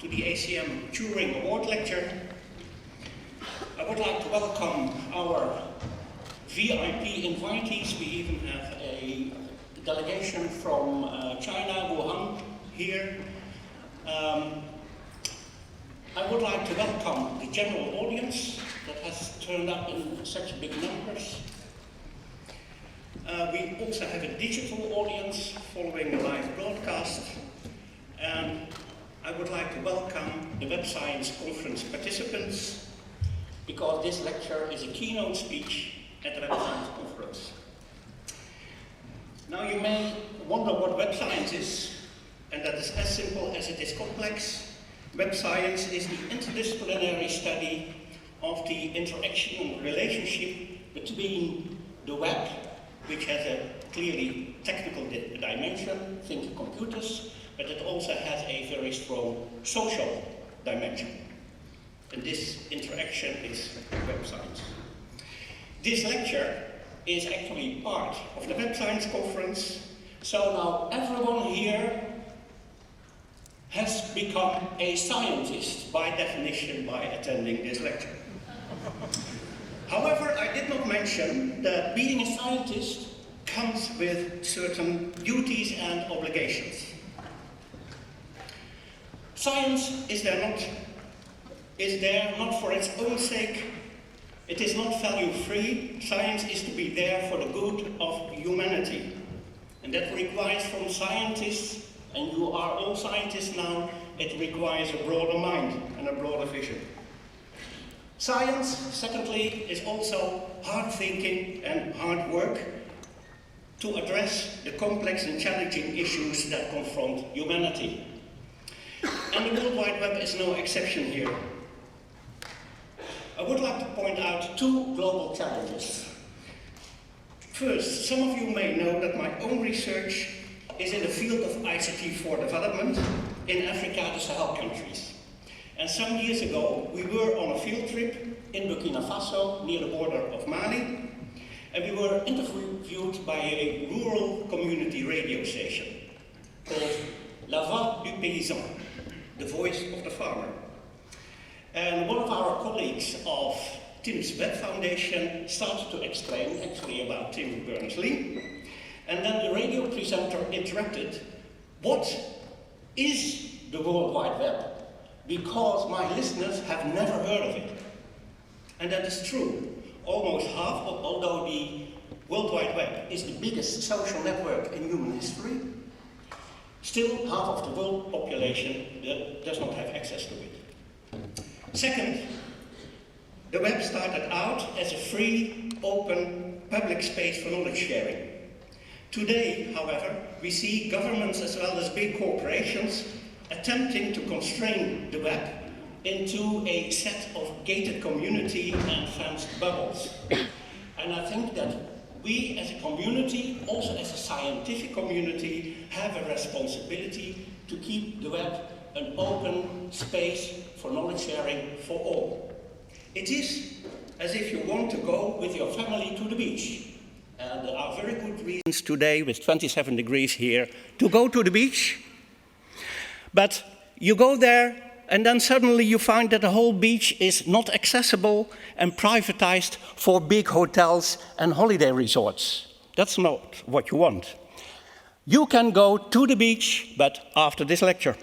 to the ACM Turing Award Lecture. I would like to welcome our VIP invitees. We even have a delegation from China, Wuhan, here. I would like to welcome the general audience that has turned up in such big numbers. We also have a digital audience following the live broadcast. And I would like to welcome the Web Science Conference participants, because this lecture is a keynote speech at the Web Science Conference. Now you may wonder what Web Science is, and that is as simple as it is complex. Web Science is the interdisciplinary study of the interaction and relationship between the web, which has a clearly technical dimension, think computers, but it also has a very strong social dimension. And this interaction is Web Science. This lecture is actually part of the Web Science Conference, so now everyone here has become a scientist by definition by attending this lecture. However, I did not mention that being a scientist comes with certain duties and obligations. Science is there not for its own sake. It is not value-free. Science is to be there for the good of humanity. And that requires from scientists, and you are all scientists now, it requires a broader mind and a broader vision. Science, secondly, is also hard thinking and hard work to address the complex and challenging issues that confront humanity. And the World Wide Web is no exception here. I would like to point out two global challenges. First, some of you may know that my own research is in the field of ICT for development in Africa, the Sahel countries. And some years ago, we were on a field trip in Burkina Faso, near the border of Mali, and we were interviewed by a rural community radio station called La Voix du Paysan, the voice of the farmer. And one of our colleagues of Tim's Web Foundation started to explain actually about Tim Berners-Lee, and then the radio presenter interrupted, "What is the World Wide Web? Because my listeners have never heard of it." And that is true. Almost half, although the World Wide Web is the biggest social network in human history, still half of the world population does not have access to it. Second, the web started out as a free, open, public space for knowledge sharing. Today, however, we see governments as well as big corporations attempting to constrain the web into a set of gated community and fenced bubbles. And I think that we as a community, also as a scientific community, have a responsibility to keep the web an open space for knowledge sharing for all. It is as if you want to go with your family to the beach. And there are very good reasons today, with 27 degrees here, to go to the beach. But you go there, and then suddenly you find that the whole beach is not accessible and privatized for big hotels and holiday resorts. That's not what you want. You can go to the beach, but after this lecture.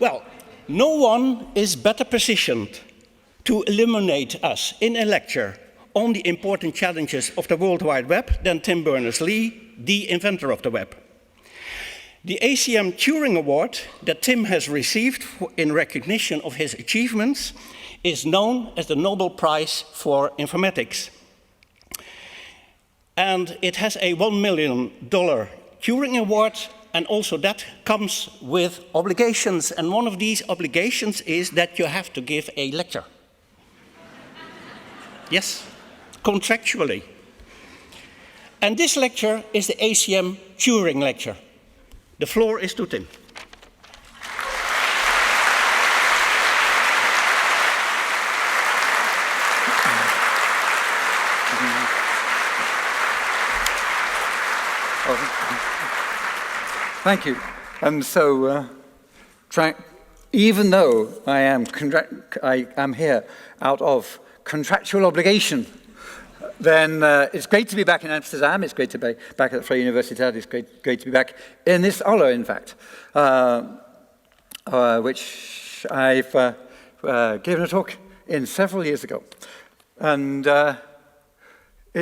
Well, no one is better positioned to illuminate us in a lecture on the important challenges of the World Wide Web than Tim Berners-Lee, the inventor of the web. The ACM Turing Award that Tim has received in recognition of his achievements is known as the Nobel Prize for Informatics. And it has a $1 million Turing Award, and also that comes with obligations. And one of these obligations is that you have to give a lecture. Yes, contractually. And this lecture is the ACM Turing Lecture. The floor is to Tim. Thank you. even though I am here out of contractual obligation, then it's great to be back in Amsterdam. It's great to be back at the Vrije Universiteit. It's great to be back in this aula, in fact, which I've given a talk in several years ago. And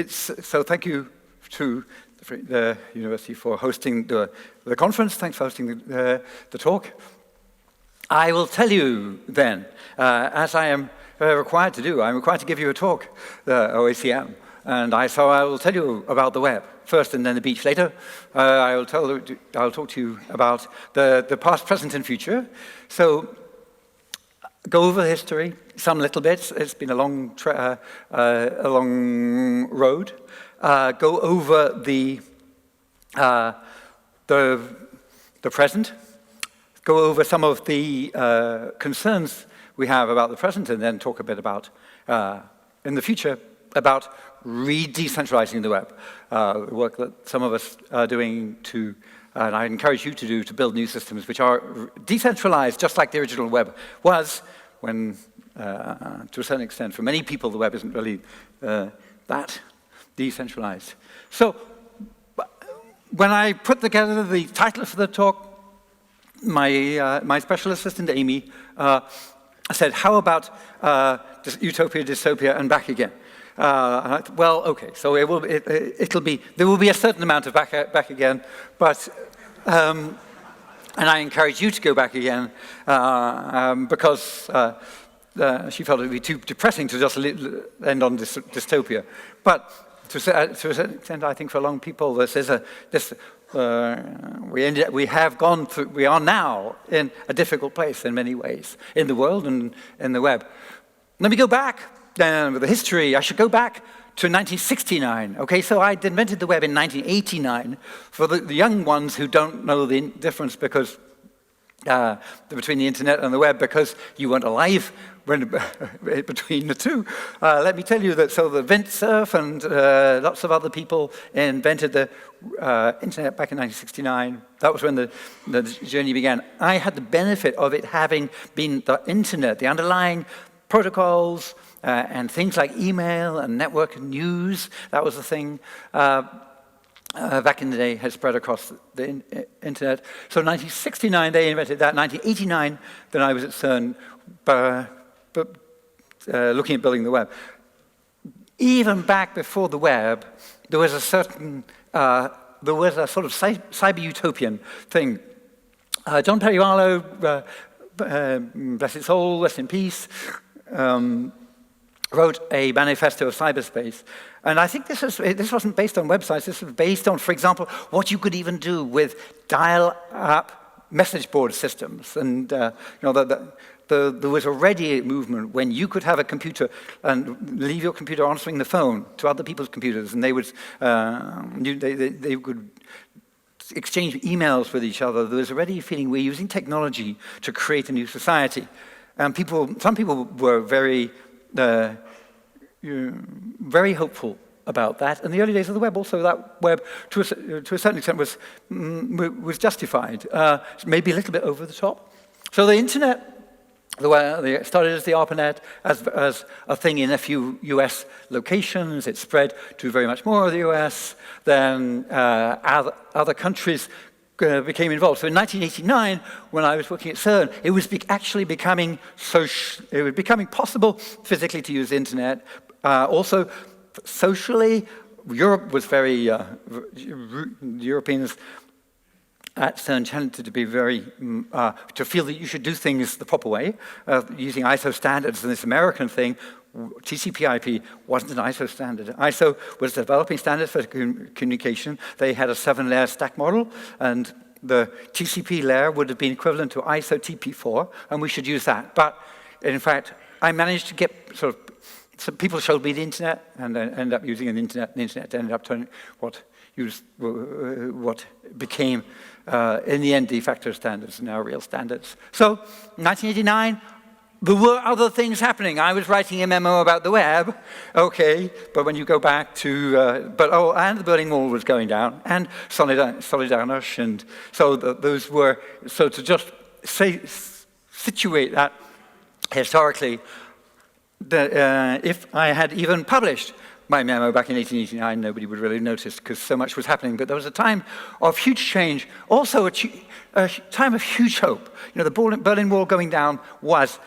so thank you to the university for hosting the conference. Thanks for hosting the talk. I will tell you then, as I am required to do, I'm required to give you a talk, ACM. And so I will tell you about the web first and then the beach later. I'll talk to you about the past, present, and future. So go over the history, some little bits. It's been a long road. Go over the present. Go over some of the concerns we have about the present, and then talk a bit about, in the future, about re-decentralizing the web, the work that some of us are doing to, and I encourage you to do, to build new systems which are decentralized, just like the original web was, when, to a certain extent, for many people, the web isn't really that decentralized. So, when I put together the title for the talk, my special assistant, Amy, said, how about utopia, dystopia, and back again? And I thought, well, okay, so there will be a certain amount of back again, but, and I encourage you to go back again, because she felt it would be too depressing to just end on dystopia. But to a certain extent, I think for a lot of people, we are now in a difficult place in many ways, in the world and in the web. Let me go back with the history. I should go back to 1969. Okay, so I invented the web in 1989. For the young ones who don't know the difference because between the internet and the web, because you weren't alive between the two. Let me tell you that so the Vint Cerf and lots of other people invented the internet back in 1969. That was when the journey began. I had the benefit of it having been the internet, the underlying protocols and things like email and network news. That was the thing. Back in the day, had spread across the internet. So in 1969, they invented that. In 1989, then I was at CERN, looking at building the web. Even back before the web, there was a certain, sort of cyber-utopian thing. John Perry-Barlow, bless his soul, rest in peace, wrote a manifesto of cyberspace. And I think this wasn't based on websites, this was based on, for example, what you could even do with dial-up message board systems. And there was already a movement when you could have a computer and leave your computer answering the phone to other people's computers, and they would they could exchange emails with each other. There was already a feeling we're using technology to create a new society. And some people were very hopeful about that. In the early days of the web, also that web, to a certain extent, was justified, maybe a little bit over the top. So the internet, it started as the ARPANET, as a thing in a few US locations. It spread to very much more of the US. Then other countries became involved. So in 1989, when I was working at CERN, it was actually becoming possible physically to use the internet. Also, socially, Europe was very, Europeans at CERN tended to be very, to feel that you should do things the proper way, using ISO standards. And this American thing, TCP/IP, wasn't an ISO standard. ISO was developing standards for communication. They had a 7-layer stack model, and the TCP layer would have been equivalent to ISO TP4, and we should use that. But in fact, I managed to get some people showed me the internet, and I ended up using the internet. The internet ended up turning what became, in the end, de facto standards, now real standards. So, 1989, there were other things happening. I was writing a memo about the web, okay, but when you go back to, and the Berlin Wall was going down, and Solidarność, and so those were, so to just situate that historically, if I had even published my memo back in 1889, nobody would really notice because so much was happening. But there was a time of huge change, also a time of huge hope. You know, the Berlin Wall going down was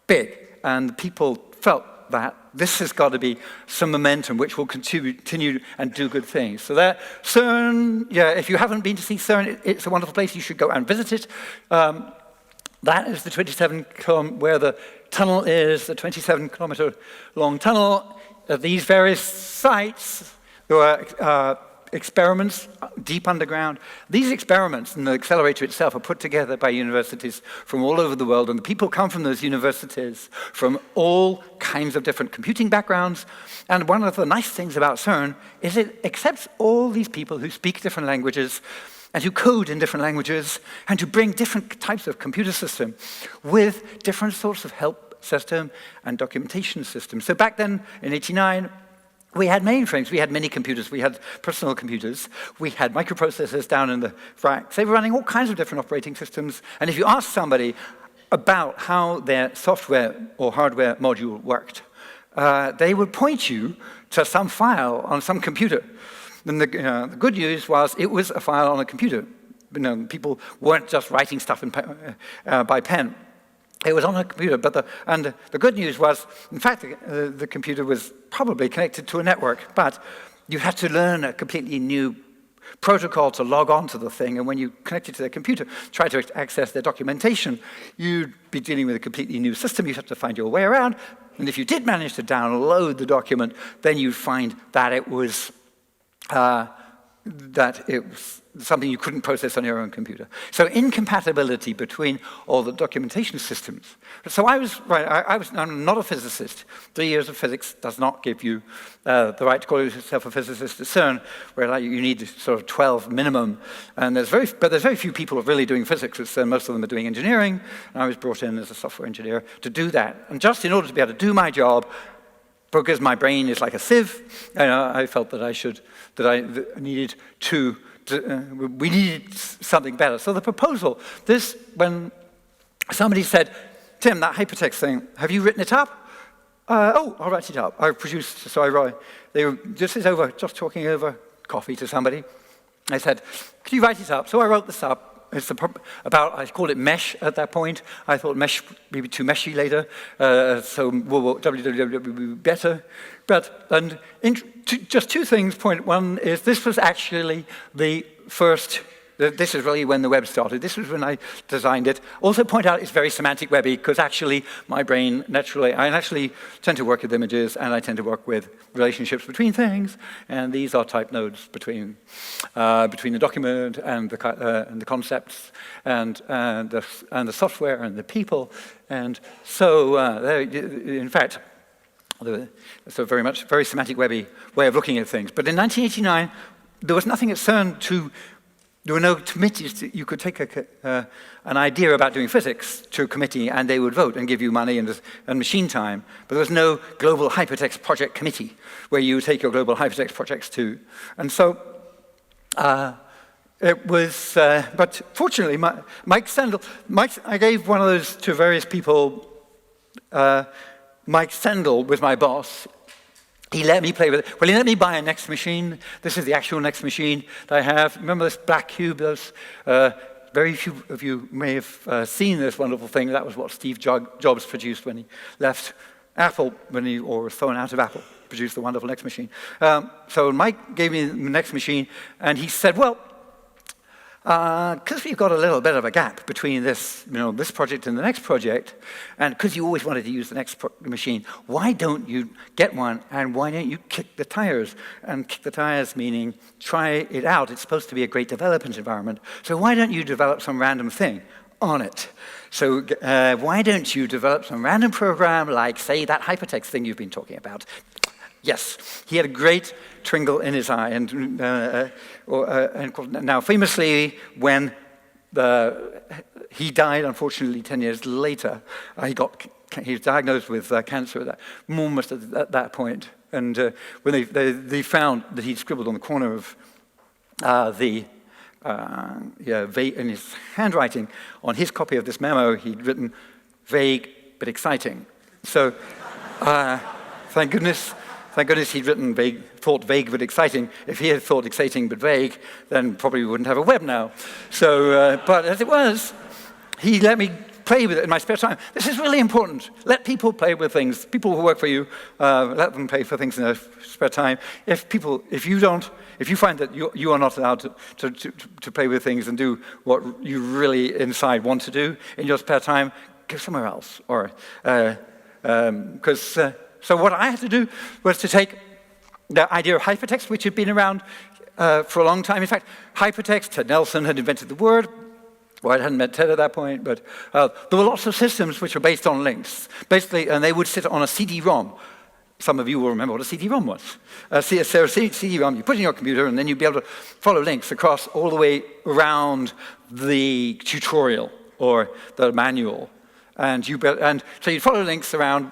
big, and people felt that this has got to be some momentum which will continue and do good things. So that CERN, yeah, if you haven't been to see CERN, it's a wonderful place. You should go and visit it. That is the 27-kilometer, where the tunnel is, the 27-kilometer long tunnel. At these various sites, there were experiments deep underground. These experiments and the accelerator itself are put together by universities from all over the world, and the people come from those universities from all kinds of different computing backgrounds. And one of the nice things about CERN is it accepts all these people who speak different languages and who code in different languages and who bring different types of computer system with different sorts of help system and documentation systems. So back then, in 1989, we had mainframes, we had mini computers, we had personal computers, we had microprocessors down in the racks. They were running all kinds of different operating systems. And if you ask somebody about how their software or hardware module worked, they would point you to some file on some computer. And the good news was it was a file on a computer. You know, people weren't just writing stuff by pen. It was on a computer, but the good news was, in fact, the computer was probably connected to a network, but you had to learn a completely new protocol to log on to the thing, and when you connected to their computer, try to access their documentation, you'd be dealing with a completely new system. You'd have to find your way around, and if you did manage to download the document, then you'd find that it was something you couldn't process on your own computer. So incompatibility between all the documentation systems. So I'm not a physicist. 3 years of physics does not give you the right to call yourself a physicist at CERN, where you need sort of 12 minimum. And there's very few people really doing physics at CERN. Most of them are doing engineering. And I was brought in as a software engineer to do that. And just in order to be able to do my job, because my brain is like a sieve, I felt that we needed something better. So the proposal, when somebody said, Tim, that hypertext thing, have you written it up? I'll write it up. This is just talking over coffee to somebody. I said, could you write it up? So I wrote this up. It's I called it mesh at that point. I thought mesh would be too meshy later, so www would be better. Just two things. Point one is this was actually the first. This is really when the web started. This was when I designed it. Also point out it's very semantic webby, because actually my brain I naturally tend to work with images, and I tend to work with relationships between things, and these are type nodes between the document and the concepts and the software and the people. And so in fact, so very semantic webby way of looking at things. But in 1989, there was nothing at CERN there were no committees. You could take an idea about doing physics to a committee, and they would vote and give you money and machine time. But there was no global hypertext project committee where you would take your global hypertext projects to. And so it was, but fortunately, Mike Sendall, I gave one of those to various people. Mike Sendall was my boss. He let me play with it. Well, he let me buy a Next machine. This is the actual Next machine that I have. Remember this black cube? Very few of you may have seen this wonderful thing. That was what Steve Jobs produced when he left Apple, or was thrown out of Apple, produced the wonderful Next machine. So Mike gave me the Next machine, and he said, well, because we've got a little bit of a gap between this project and the next project, and because you always wanted to use the next machine, why don't you get one, and why don't you kick the tires? And kick the tires meaning try it out. It's supposed to be a great development environment. So why don't you develop some random thing on it? So why don't you develop some random program like, say, that hypertext thing you've been talking about? Yes, he had a great twinkle in his eye, and now famously, when he died, unfortunately, 10 years later, he was diagnosed with cancer almost at that point, and when they found that he'd scribbled on the corner of the in his handwriting, on his copy of this memo, he'd written vague but exciting. So, thank goodness he'd written thought vague but exciting. If he had thought exciting but vague, then probably we wouldn't have a web now. So, but as it was, he let me play with it in my spare time. This is really important. Let people play with things. People who work for you, let them play for things in their spare time. If you find that you are not allowed to play with things and do what you really inside want to do in your spare time, go somewhere else. Or so what I had to do was to take the idea of hypertext, which had been around for a long time. In fact, hypertext, Nelson had invented the word. Well, I hadn't met Ted at that point, but there were lots of systems which were based on links. Basically, and they would sit on a CD-ROM. Some of you will remember what a CD-ROM was. So a CD-ROM, you put in your computer, and then you'd be able to follow links across all the way around the tutorial or the manual. And so you'd follow links around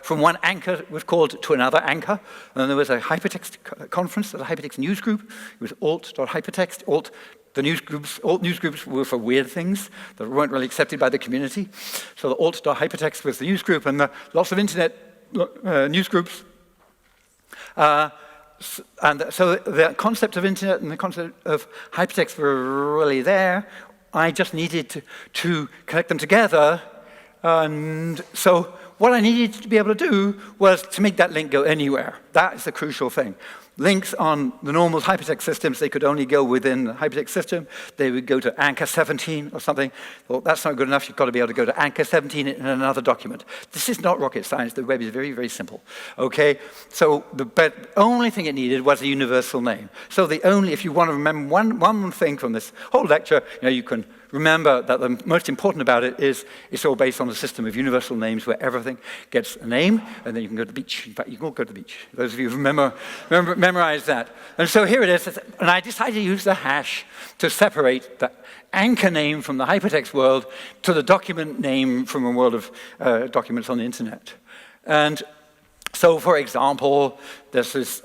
from one anchor, it was called, to another anchor. And then there was a hypertext conference, a hypertext news group. It was alt.hypertext. Alt news groups were for weird things that weren't really accepted by the community. So the alt.hypertext was the news group, and lots of internet news groups. And so the concept of internet and the concept of hypertext were really there. I just needed to connect them together. And so what I needed to be able to do was to make that link go anywhere. That is the crucial thing. Links on the normal hypertext systems, they could only go within the hypertext system. They would go to anchor 17 or something. Well, that's not good enough. You've got to be able to go to anchor 17 in another document. This is not rocket science. The web is very, very simple. Okay? So the only thing it needed was a universal name. So if you want to remember one thing from this whole lecture, you can remember that the most important about it is it's all based on a system of universal names where everything gets a name, and then you can go to the beach. In fact, you can all go to the beach. Those of you who memorize that. And so here it is, and I decided to use the hash to separate the anchor name from the hypertext world to the document name from a world of documents on the internet. And so, for example, this is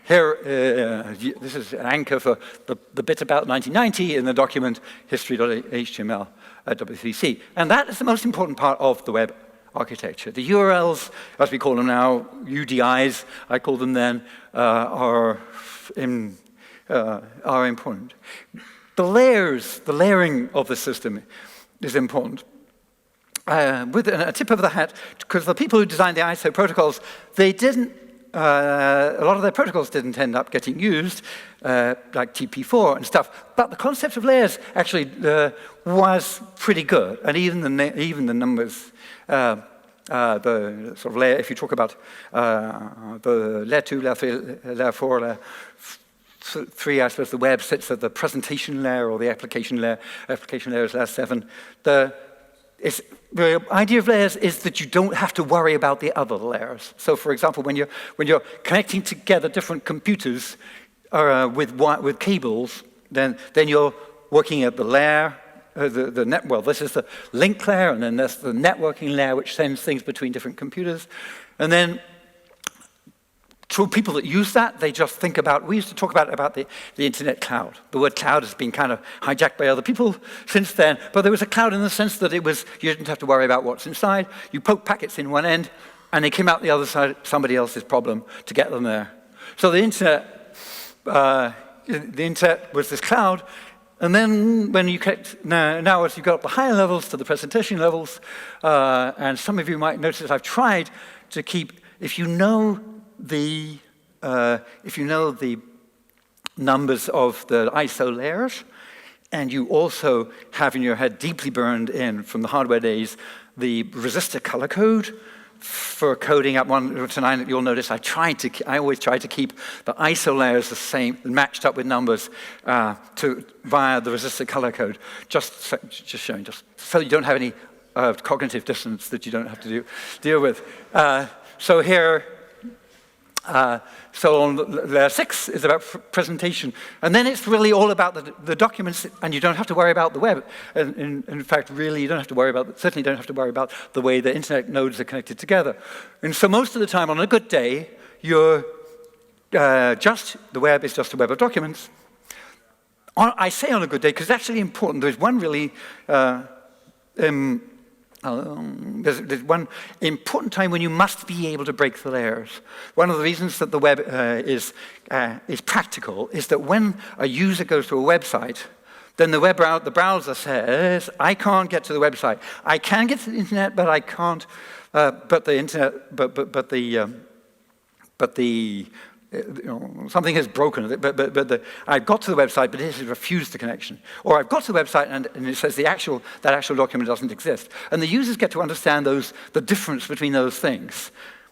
this is an anchor for the bit about 1990 in the document history.html at W3C. And that is the most important part of the web architecture. The URLs, as we call them now, UDIs, I call them then, are important. The layering of the system is important. With a tip of the hat, because the people who designed the ISO protocols, a lot of their protocols didn't end up getting used, like TP4 and stuff. But the concept of layers actually was pretty good, and even the numbers, the sort of layer. If you talk about the layer 2, layer 3, layer 4, layer 3, I suppose the web sits at the presentation layer or the application layer. Application layer is layer 7. The idea of layers is that you don't have to worry about the other layers. So, for example, when you're connecting together different computers with cables, then you're working at the layer, this is the link layer, and then there's the networking layer, which sends things between different computers. And then, to people that use that, they just think about, we used to talk about the internet cloud. The word cloud has been kind of hijacked by other people since then, but there was a cloud in the sense that you didn't have to worry about what's inside. You poke packets in one end, and they came out the other side, somebody else's problem to get them there. So the internet was this cloud, and then when you connect, now as you go up the higher levels to the presentation levels, and some of you might notice I've tried to keep, if you know the numbers of the ISO layers, and you also have in your head deeply burned in from the hardware days the resistor color code for coding up 1 to 9, you'll notice I always try to keep the ISO layers the same, matched up with numbers via the resistor color code, just showing, just so you don't have any cognitive dissonance that you don't have to deal with. So here. So on layer 6 is about presentation. And then it's really all about the documents, and you don't have to worry about the web. In fact, really, certainly don't have to worry about the way the internet nodes are connected together. And so most of the time, on a good day, the web is just a web of documents. I say on a good day because it's actually important. There's one really, there's one important time when you must be able to break the layers. One of the reasons that the web is practical is that when a user goes to a website, then the browser says, I can't get to the website. I can get to the internet, but I can't. Something has broken. I've got to the website, but it has refused the connection. Or I've got to the website, and it says that actual document doesn't exist. And the users get to understand the difference between those things.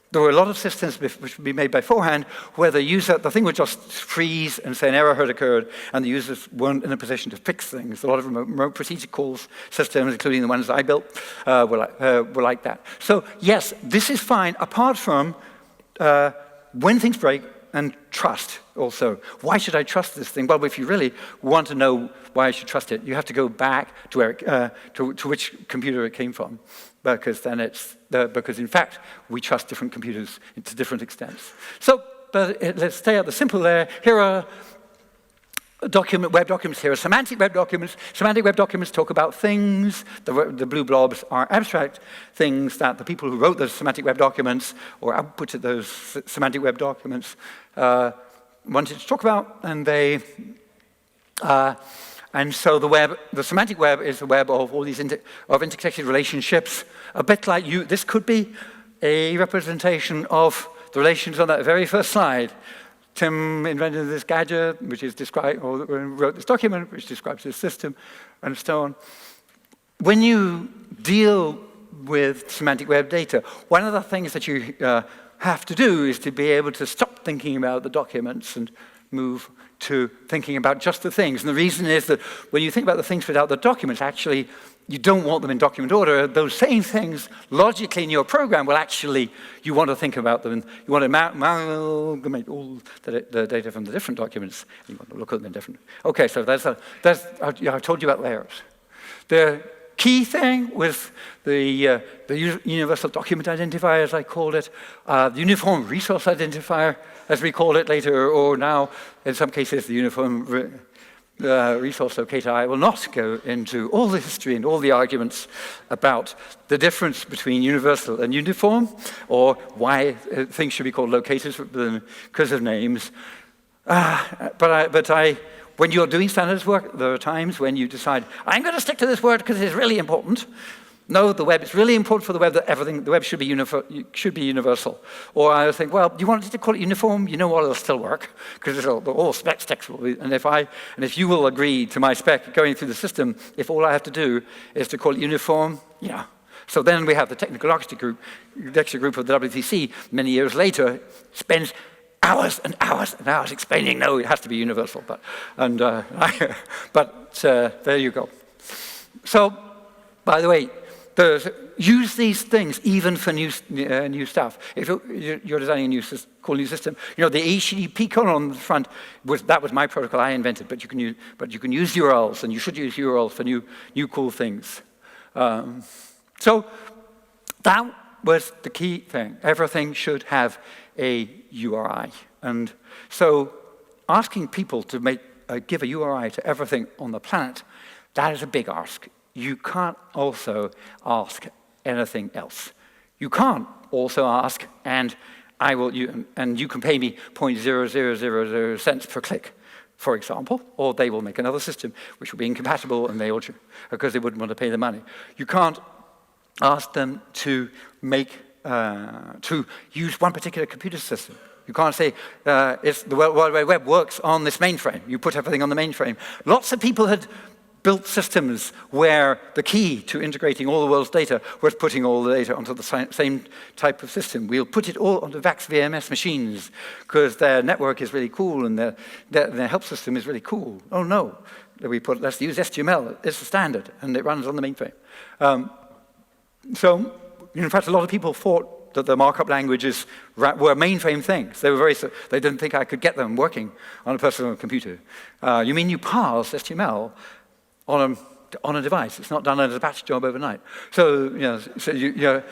There were a lot of systems which would be made beforehand where the thing would just freeze and say an error had occurred, and the users weren't in a position to fix things. A lot of remote procedure calls systems, including the ones I built, were like that. So yes, this is fine, apart from when things break, and trust also. Why should I trust this thing? Well, if you really want to know why I should trust it, you have to go back to where to which computer it came from, because then because in fact we trust different computers to different extents. So let's stay at the simple layer. Here are web documents. Here are semantic web documents. Semantic web documents talk about things. The blue blobs are abstract things that the people who wrote those semantic web documents or outputted those semantic web documents wanted to talk about, and so the semantic web is the web of all these interconnected relationships. A bit like this could be a representation of the relations on that very first slide. Tim invented this gadget, which is described, or wrote this document, which describes this system, and so on. When you deal with semantic web data, one of the things that you have to do is to be able to stop thinking about the documents and move to thinking about just the things. And the reason is that when you think about the things without the documents, actually, you don't want them in document order. Those same things, logically in your program, will actually, you want to think about them. And you want to amalgamate all the data from the different documents. You want to look at them different. Okay, so I told you about layers. The key thing with the universal document identifier, as I called it, the uniform resource identifier, as we call it later, or now, in some cases, the uniform resource locator. I will not go into all the history and all the arguments about the difference between universal and uniform, or why things should be called locators because of names. When you're doing standards work, there are times when you decide, I'm going to stick to this word because it's really important. No, the web, it's really important for the web that the web should be universal. Or I think, well, do you want to call it uniform? You know what, it'll still work, because all specs will be, and if you will agree to my spec going through the system, if all I have to do is to call it uniform, yeah. So then we have the technical architecture group of the WTC, many years later, spends hours and hours and hours explaining, no, it has to be universal, but there you go. So, by the way, use these things even for new stuff. If you're designing a cool new system, the HTTP colon on the front that was my protocol I invented. But you can use URLs, and you should use URLs for new cool things. So that was the key thing. Everything should have a URI, and so asking people to give a URI to everything on the planet, that is a big ask. You can't also ask anything else. You can't also ask, and you can pay me 0.0000 cents per click, for example, or they will make another system which will be incompatible, and because they wouldn't want to pay the money. You can't ask them to use one particular computer system. You can't say, the World Wide Web works on this mainframe. You put everything on the mainframe. Lots of people had built systems where the key to integrating all the world's data was putting all the data onto the same type of system. We'll put it all onto VAX VMS machines because their network is really cool and their help system is really cool. Oh no, let's use STML. It's the standard, and it runs on the mainframe. So, in fact, a lot of people thought that the markup languages were mainframe things. They didn't think I could get them working on a personal computer. You mean you parse HTML on a device? It's not done as a batch job overnight. So you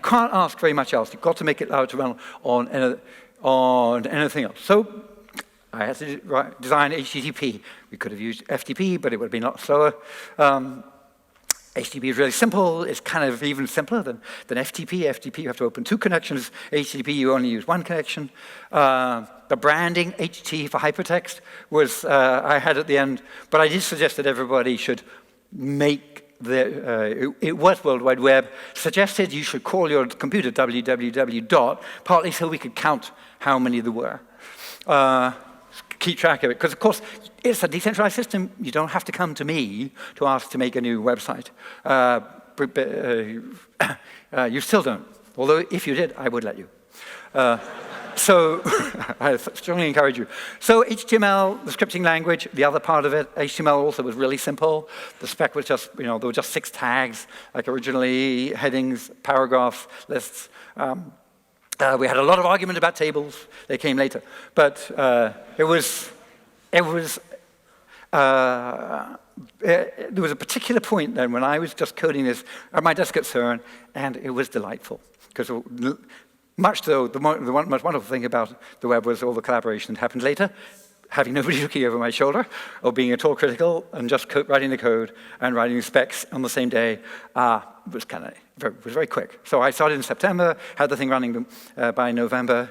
can't ask very much else. You've got to make it allowed to run on anything else. So I had to design HTTP. We could have used FTP, but it would have been a lot slower. HTTP is really simple. It's kind of even simpler than FTP. FTP, you have to open 2 connections. HTTP, you only use 1 connection. The branding, HT for hypertext, was I had at the end, but I did suggest that everybody should make it was World Wide Web, suggested you should call your computer www. Partly so we could count how many there were. Keep track of it, because of course, it's a decentralized system. You don't have to come to me to ask to make a new website. You still don't. Although if you did, I would let you. So I strongly encourage you. So HTML, the scripting language, the other part of it, HTML also was really simple. The spec was just, there were just 6 tags, like originally, headings, paragraphs, lists. We had a lot of argument about tables. They came later. But there was a particular point then when I was just coding this at my desk at CERN, and it was delightful. Because much so, the most wonderful thing about the web was all the collaboration that happened later. Having nobody looking over my shoulder, or being at all critical, and just writing the code and writing the specs on the same day was very quick. So I started in September, had the thing running by November.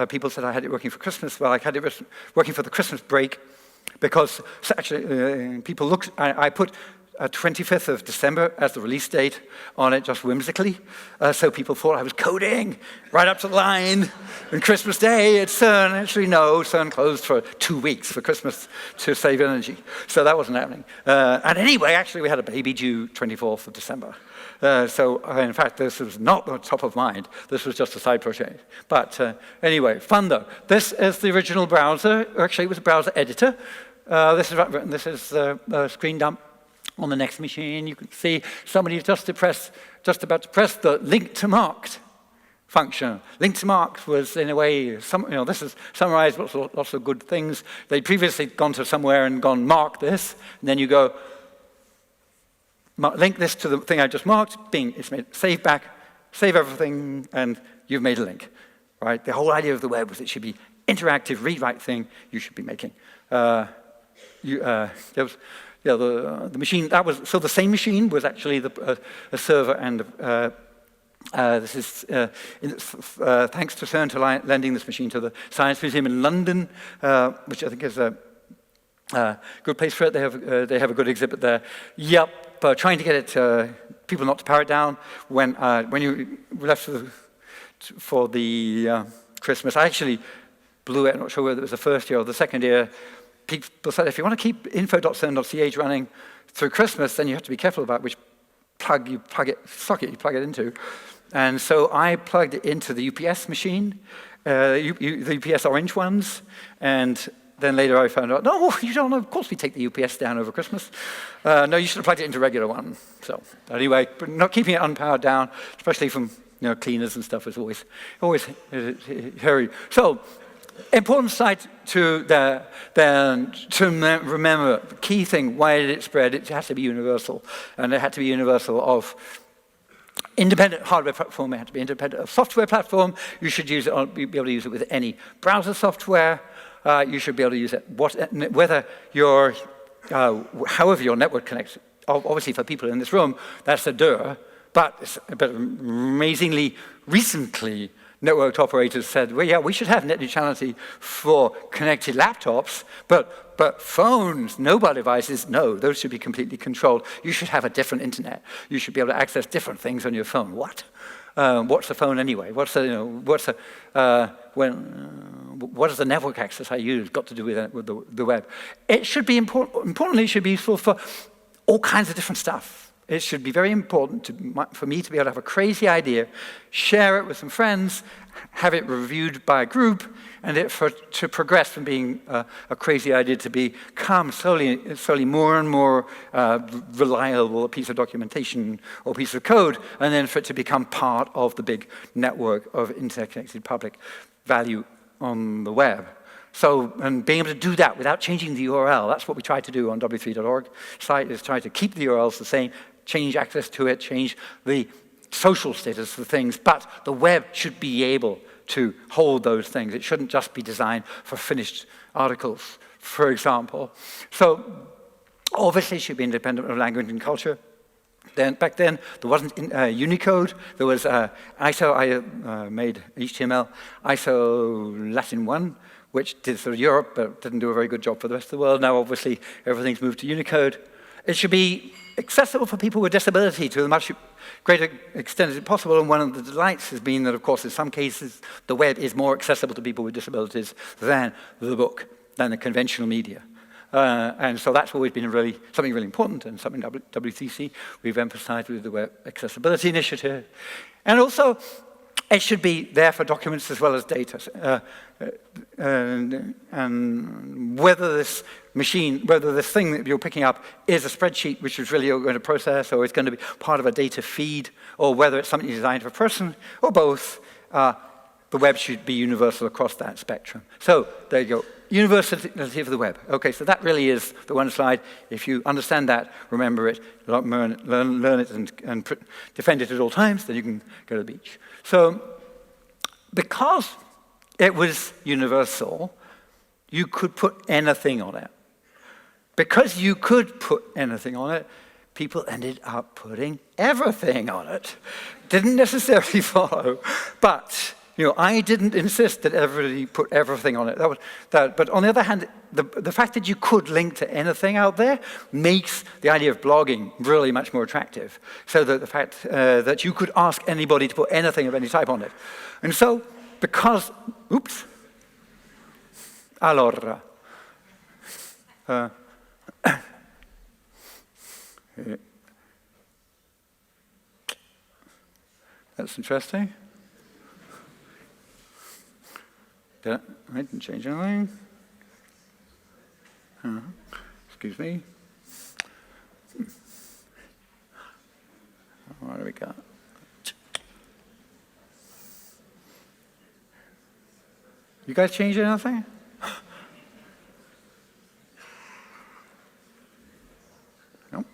People said I had it working for Christmas. Well, I had it working for the Christmas break, because actually people looked. I put 25th of December as the release date on it, just whimsically. So people thought I was coding right up to the line. And Christmas Day at CERN, actually no, CERN closed for 2 weeks for Christmas to save energy. So that wasn't happening. And anyway, actually we had a baby due 24th of December. So in fact, this was not the top of mind. This was just a side project. But anyway, fun though. This is the original browser. Actually, it was a browser editor. This is the screen dump. On the next machine, you can see somebody just about to press the link to marked function. Link to marked was, in a way, this is summarized lots of good things. They'd previously gone to somewhere and gone mark this, and then you go link this to the thing I just marked. Bing, it's made. Save back, save everything, and you've made a link. Right? The whole idea of the web was it should be interactive, read-write thing you should be making. The machine, so the same machine was actually a server, and this is thanks to CERN to lending this machine to the Science Museum in London, which I think is a good place for it. They have a good exhibit there. Yep, trying to get it, people not to power it down when you left for the Christmas. I actually blew it. I'm not sure whether it was the first year or the second year. People said, if you want to keep info.cern.ch running through Christmas, then you have to be careful about which socket you plug it into. And so I plugged it into the UPS machine, the UPS orange ones, and then later I found out, no, you don't know, of course we take the UPS down over Christmas. No, you should have plugged it into regular one. So anyway, but not keeping it unpowered down, especially from cleaners and stuff, is always hairy. So, important site to remember, the key thing, why did it spread? It has to be universal. And it had to be universal of independent hardware platform, it had to be independent of software platform. You should be able to use it with any browser software. You should be able to use it, whether however your network connects. Obviously for people in this room, that's a duh. But amazingly recently, networked operators said, well, yeah, we should have net neutrality for connected laptops, but phones, mobile devices, no, those should be completely controlled. You should have a different internet. You should be able to access different things on your phone. What? What's the phone anyway? What does the network access I use got to do with the web? It should be importantly, it should be useful for all kinds of different stuff. It should be very important for me to be able to have a crazy idea, share it with some friends, have it reviewed by a group, and to progress from being a crazy idea to become slowly more and more reliable, a piece of documentation or piece of code, and then for it to become part of the big network of interconnected public value on the web. So, and being able to do that without changing the URL, that's what we tried to do on w3.org site, is try to keep the URLs the same, change access to it, change the social status of things, but the web should be able to hold those things. It shouldn't just be designed for finished articles, for example. So obviously it should be independent of language and culture. Back then, there wasn't Unicode. There was ISO. I made HTML, ISO Latin 1, which did for Europe, but didn't do a very good job for the rest of the world. Now, obviously, everything's moved to Unicode. It should be accessible for people with disability to a much greater extent as possible. And one of the delights has been that, of course, in some cases, the web is more accessible to people with disabilities than the book, than the conventional media. And so that's always been something really important, and something WCC we've emphasized with the Web Accessibility Initiative. And also, it should be there for documents as well as data. And whether this thing that you're picking up is a spreadsheet which is really going to process, or it's going to be part of a data feed, or whether it's something designed for a person, or both, the web should be universal across that spectrum. So there you go. Universality of the web. Okay, so that really is the one slide. If you understand that, remember it, learn it, and defend it at all times, then you can go to the beach. So because it was universal, you could put anything on it. Because you could put anything on it, people ended up putting everything on it. Didn't necessarily follow, but I didn't insist that everybody put everything on it. But on the other hand, the fact that you could link to anything out there makes the idea of blogging really much more attractive. So that the fact that you could ask anybody to put anything of any type on it. And so, because, allora, that's interesting. I didn't change anything. Excuse me. What do we got? You guys changed anything? No?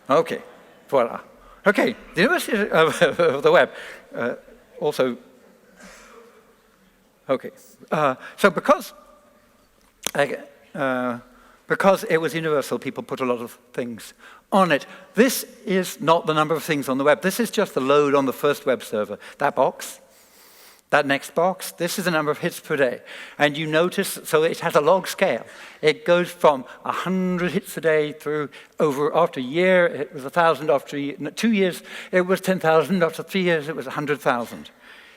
Okay, voila. Okay, the University of the Web also. Okay, so because it was universal, people put a lot of things on it. This is not the number of things on the web. This is just the load on the first web server. That box, that next box, this is the number of hits per day. And you notice, so it has a log scale. It goes from 100 hits a day through after a year, it was 1,000 after 2 years, it was 10,000 after 3 years, it was 100,000.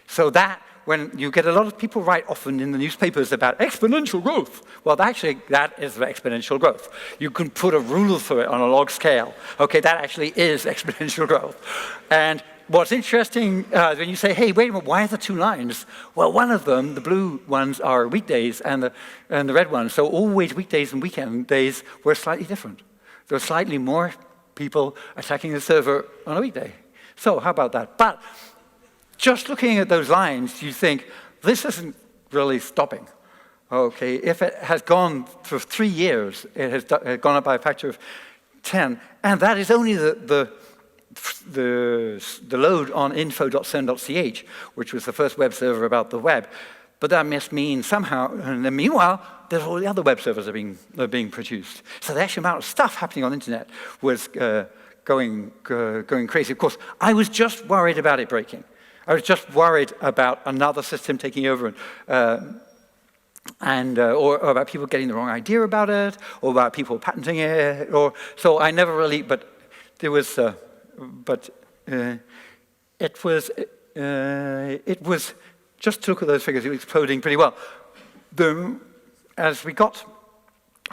So that, when you get a lot of people write often in the newspapers about exponential growth, well, actually, that is exponential growth. You can put a rule for it on a log scale. Okay, that actually is exponential growth. And what's interesting, when you say, hey, wait a minute, why are there 2 lines? Well, one of them, the blue ones, are weekdays, and the red ones. So always weekdays and weekend days were slightly different. There were slightly more people attacking the server on a weekday. So how about that? But just looking at those lines, you think, this isn't really stopping. Okay, if it has gone for 3 years, it has gone up by a factor of 10, and that is only the load on info.cern.ch, which was the first web server about the web. But that must mean somehow, and then meanwhile, there's all the other web servers that are being produced. So the actual amount of stuff happening on the internet was going crazy. Of course, I was just worried about it breaking. I was just worried about another system taking over, or about people getting the wrong idea about it, or about people patenting it, so I never really. But there was, it was just to look at those figures, it was exploding pretty well. As we got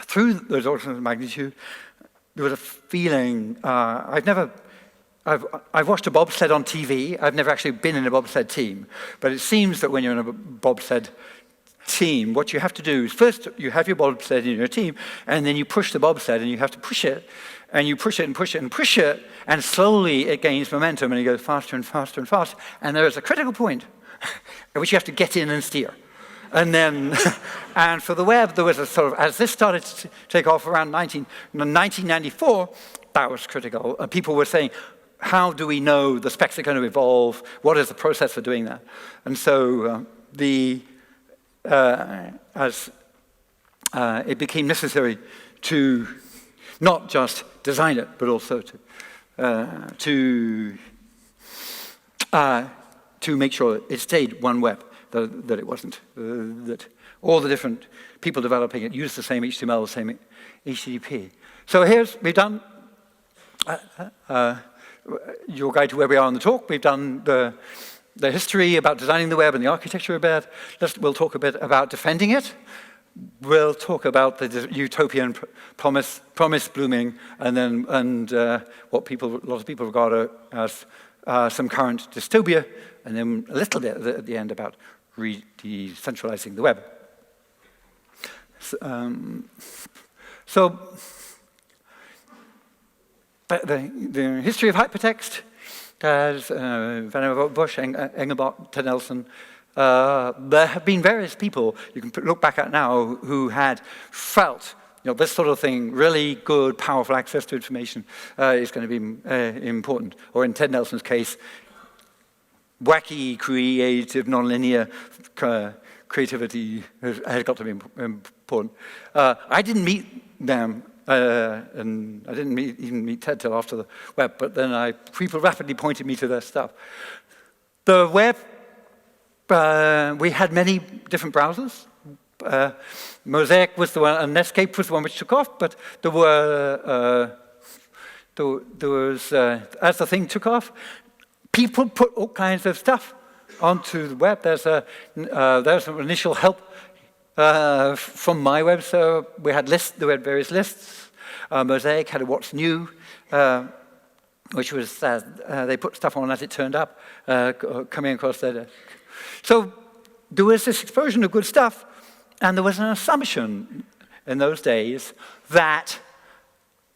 through those orders of magnitude, there was a feeling. I've watched a bobsled on TV. I've never actually been in a bobsled team. But it seems that when you're in a bobsled team, what you have to do is first you have your bobsled in your team, and then you push the bobsled, and you have to push it, and you push it and push it and push it, and slowly it gains momentum, and it goes faster and faster and faster. And there is a critical point at which you have to get in and steer. And then, and for the web, there was a sort of, as this started to take off around 1994, that was critical. People were saying, how do we know the specs are going to evolve? What is the process for doing that? And so it became necessary to not just design it, but also to make sure it stayed one web, that it wasn't, that all the different people developing it used the same HTML, the same HTTP. So we've done your guide to where we are in the talk. We've done the history about designing the web and the architecture a bit. We'll talk a bit about defending it. We'll talk about the utopian promise blooming, and what a lot of people regard as some current dystopia, and then a little bit at the end about decentralizing the web. So the history of hypertext, as Vannevar Bush, Engelbart, Ted Nelson. There have been various people you can look back at now who had felt, this sort of thing, really good, powerful access to information is going to be important. Or in Ted Nelson's case, wacky, creative, nonlinear creativity has got to be important. I didn't meet them, and I didn't even meet Ted till after the web, but then people rapidly pointed me to their stuff. The web, we had many different browsers. Mosaic was the one, and Netscape was the one which took off, but there was, as the thing took off, people put all kinds of stuff onto the web. There's some initial help from my web, so we had various lists. Mosaic had a What's New, which was they put stuff on as it turned up, coming across their desk. So there was this explosion of good stuff, and there was an assumption in those days that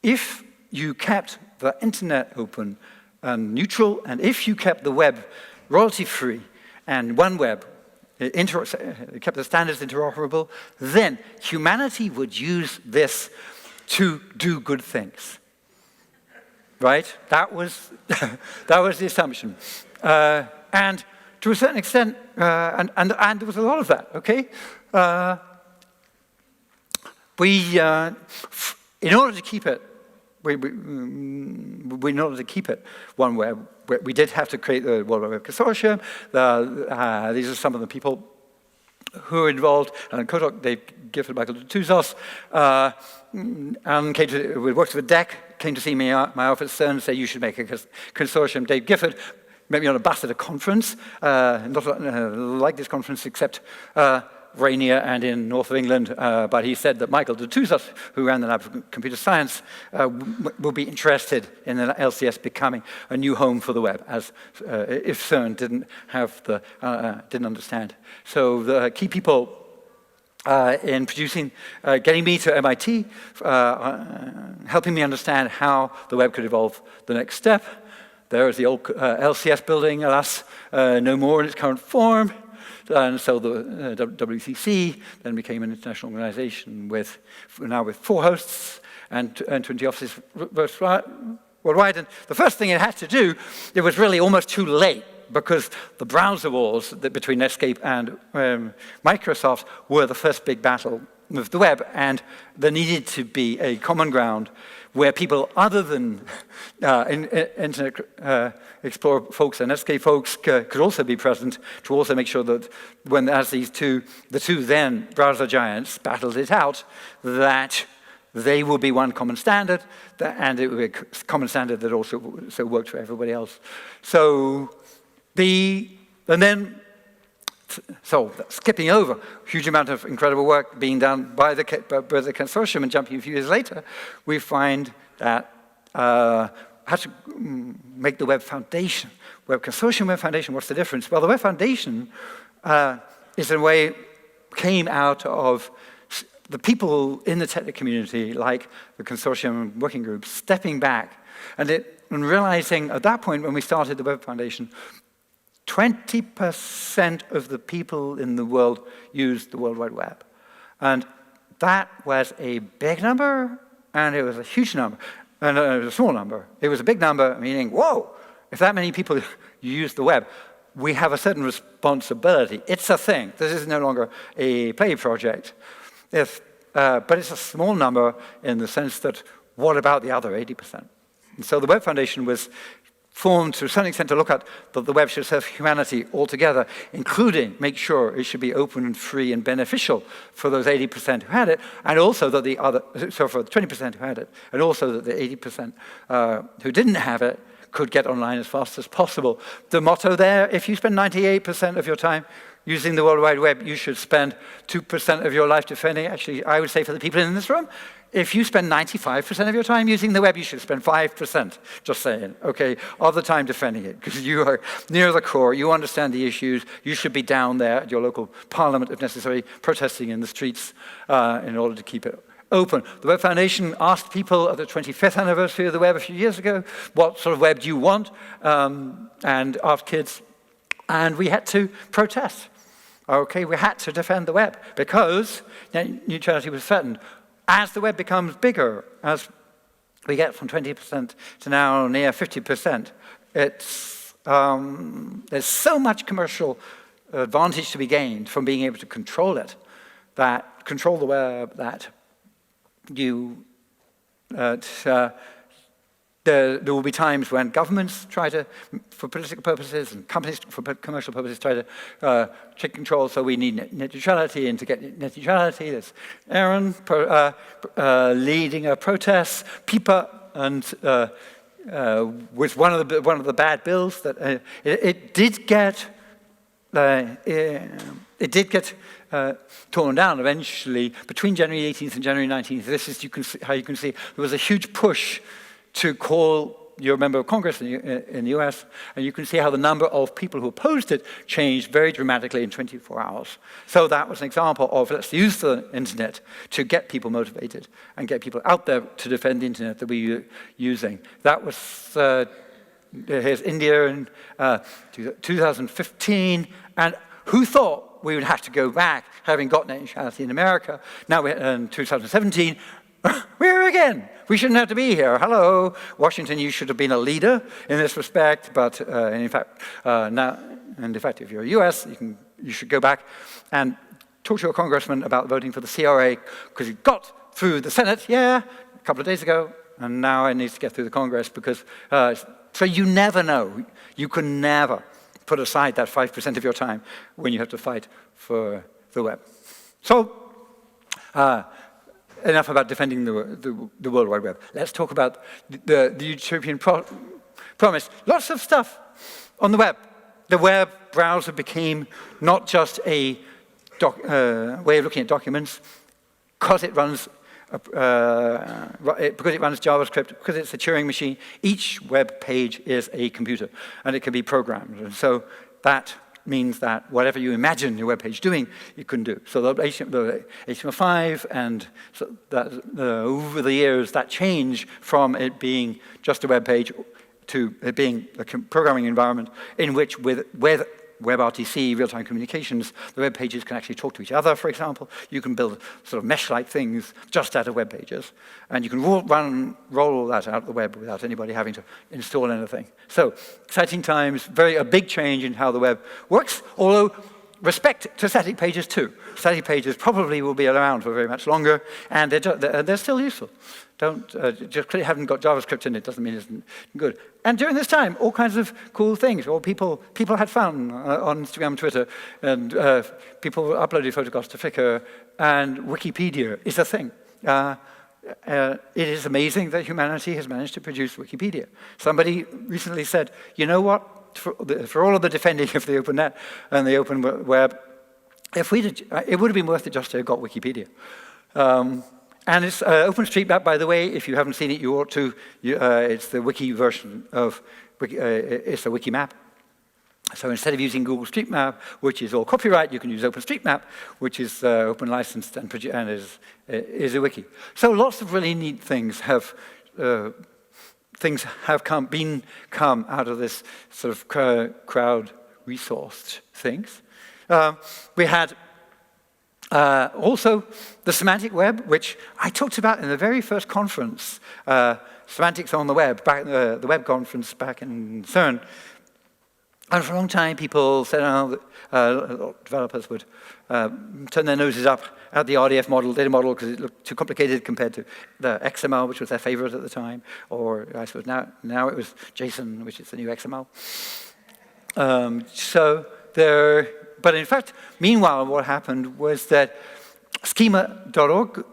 if you kept the internet open and neutral, and if you kept the web royalty-free and OneWeb, kept the standards interoperable, then humanity would use this to do good things. Right? That was the assumption. And to a certain extent, and there was a lot of that, okay? In order to keep it, in order to keep it OneWeb, we did have to create the World Wide Web Consortium. These are some of the people who are involved. And Kotok, Dave Gifford, Michael Dutuzos, and we worked with DEC, came to see me at my office and said, you should make a consortium. Dave Gifford met me on a bus at a conference, not like this conference, except Rainier and in north of England, but he said that Michael Dutuzos, who ran the Lab for Computer Science, will be interested in the LCS becoming a new home for the web, as if CERN didn't understand. So the key people in producing, getting me to MIT, helping me understand how the web could evolve the next step. There is the old LCS building, alas, no more in its current form. And so the WCC then became an international organization now with 4 hosts and 20 offices worldwide. And the first thing it had to do, it was really almost too late, because the browser wars between Netscape and Microsoft were the first big battle of the web, and there needed to be a common ground where people other than Internet Explorer folks and Netscape folks could also be present, to also make sure that as the two then browser giants battled it out, that they will be one common standard, and it would be a common standard that also worked for everybody else. So skipping over, huge amount of incredible work being done by the consortium, and jumping a few years later, we find that how to make the Web Foundation. Web Consortium, Web Foundation, what's the difference? Well, the Web Foundation is in a way came out of the people in the technical community, like the consortium working groups, stepping back and realizing at that point when we started the Web Foundation, 20% of the people in the world used the World Wide Web. And that was a big number, and it was a huge number. And it was a small number. It was a big number, meaning, whoa, if that many people use the web, we have a certain responsibility. It's a thing. This is no longer a play project. But it's a small number in the sense that, what about the other 80%? And so the Web Foundation was formed to a certain extent to look at that the web should serve humanity altogether, including make sure it should be open and free and beneficial for those 80% who had it, and also that for the 20% who had it, and also that the 80% who didn't have it could get online as fast as possible. The motto there, if you spend 98% of your time using the World Wide Web, you should spend 2% of your life defending it. Actually, I would say for the people in this room, if you spend 95% of your time using the web, you should spend 5%, just saying, okay, of the time defending it, because you are near the core, you understand the issues, you should be down there at your local parliament, if necessary, protesting in the streets in order to keep it open. The Web Foundation asked people at the 25th anniversary of the web a few years ago, what sort of web do you want? And asked kids, and we had to protest. Okay, we had to defend the web because neutrality was threatened. As the web becomes bigger, as we get from 20% to now near 50%, there's so much commercial advantage to be gained from being able to control it, that control the web, that you there will be times when governments try to, for political purposes, and companies for commercial purposes try to take control, so we need net neutrality, and to get net neutrality, there's Aaron leading a protest, PIPA, and was one of the bad bills that it did get torn down eventually between January 18th and January 19th. This is how you can see there was a huge push to call your member of Congress in the US, and you can see how the number of people who opposed it changed very dramatically in 24 hours. So that was an example of, let's use the internet to get people motivated and get people out there to defend the internet that we're using. That was, here's India in 2015, and who thought we would have to go back, having got net neutrality in America? Now we're in 2017, we're here again. We shouldn't have to be here. Hello, Washington, you should have been a leader in this respect, but in fact, now, and in fact, if you're US, you should go back and talk to your congressman about voting for the CRA, because it got through the Senate, a couple of days ago, and now it needs to get through the Congress, because, so you never know. You can never put aside that 5% of your time when you have to fight for the web. So, enough about defending the World Wide Web. Let's talk about the utopian promise. Lots of stuff on the web. The web browser became not just a way of looking at documents, because it runs JavaScript, because it's a Turing machine. Each web page is a computer, and it can be programmed. And so that means that whatever you imagine your web page doing, you can do. So the HTML5 and so that, over the years, that change from it being just a web page to it being a programming environment in which with WebRTC, real-time communications, the web pages can actually talk to each other, for example. You can build sort of mesh-like things just out of web pages. And you can roll all that out of the web without anybody having to install anything. So, exciting times, a big change in how the web works, although respect to static pages too. Static pages probably will be around for very much longer, and they're still useful. Just because it haven't got JavaScript in it doesn't mean it isn't good. And during this time, all kinds of cool things. Well, people had fun on Instagram and Twitter, and people uploaded photographs to Flickr, and Wikipedia is a thing. It is amazing that humanity has managed to produce Wikipedia. Somebody recently said, you know what? For all of the defending of the open net and the open web, it would have been worth it just to have got Wikipedia. And it's OpenStreetMap, by the way. If you haven't seen it, you ought to. It's the wiki version of it's a wiki map. So instead of using Google Street Map, which is all copyright, you can use OpenStreetMap, which is open licensed and is a wiki. So lots of really neat things have come out of this sort of crowd-resourced things. We had also the Semantic Web, which I talked about in the very first conference semantics on the web, back at the web conference back in CERN. And for a long time, people said, developers would turn their noses up at the RDF model, data model, because it looked too complicated compared to the XML, which was their favorite at the time, or I suppose now it was JSON, which is the new XML. But in fact, meanwhile, what happened was that schema.org,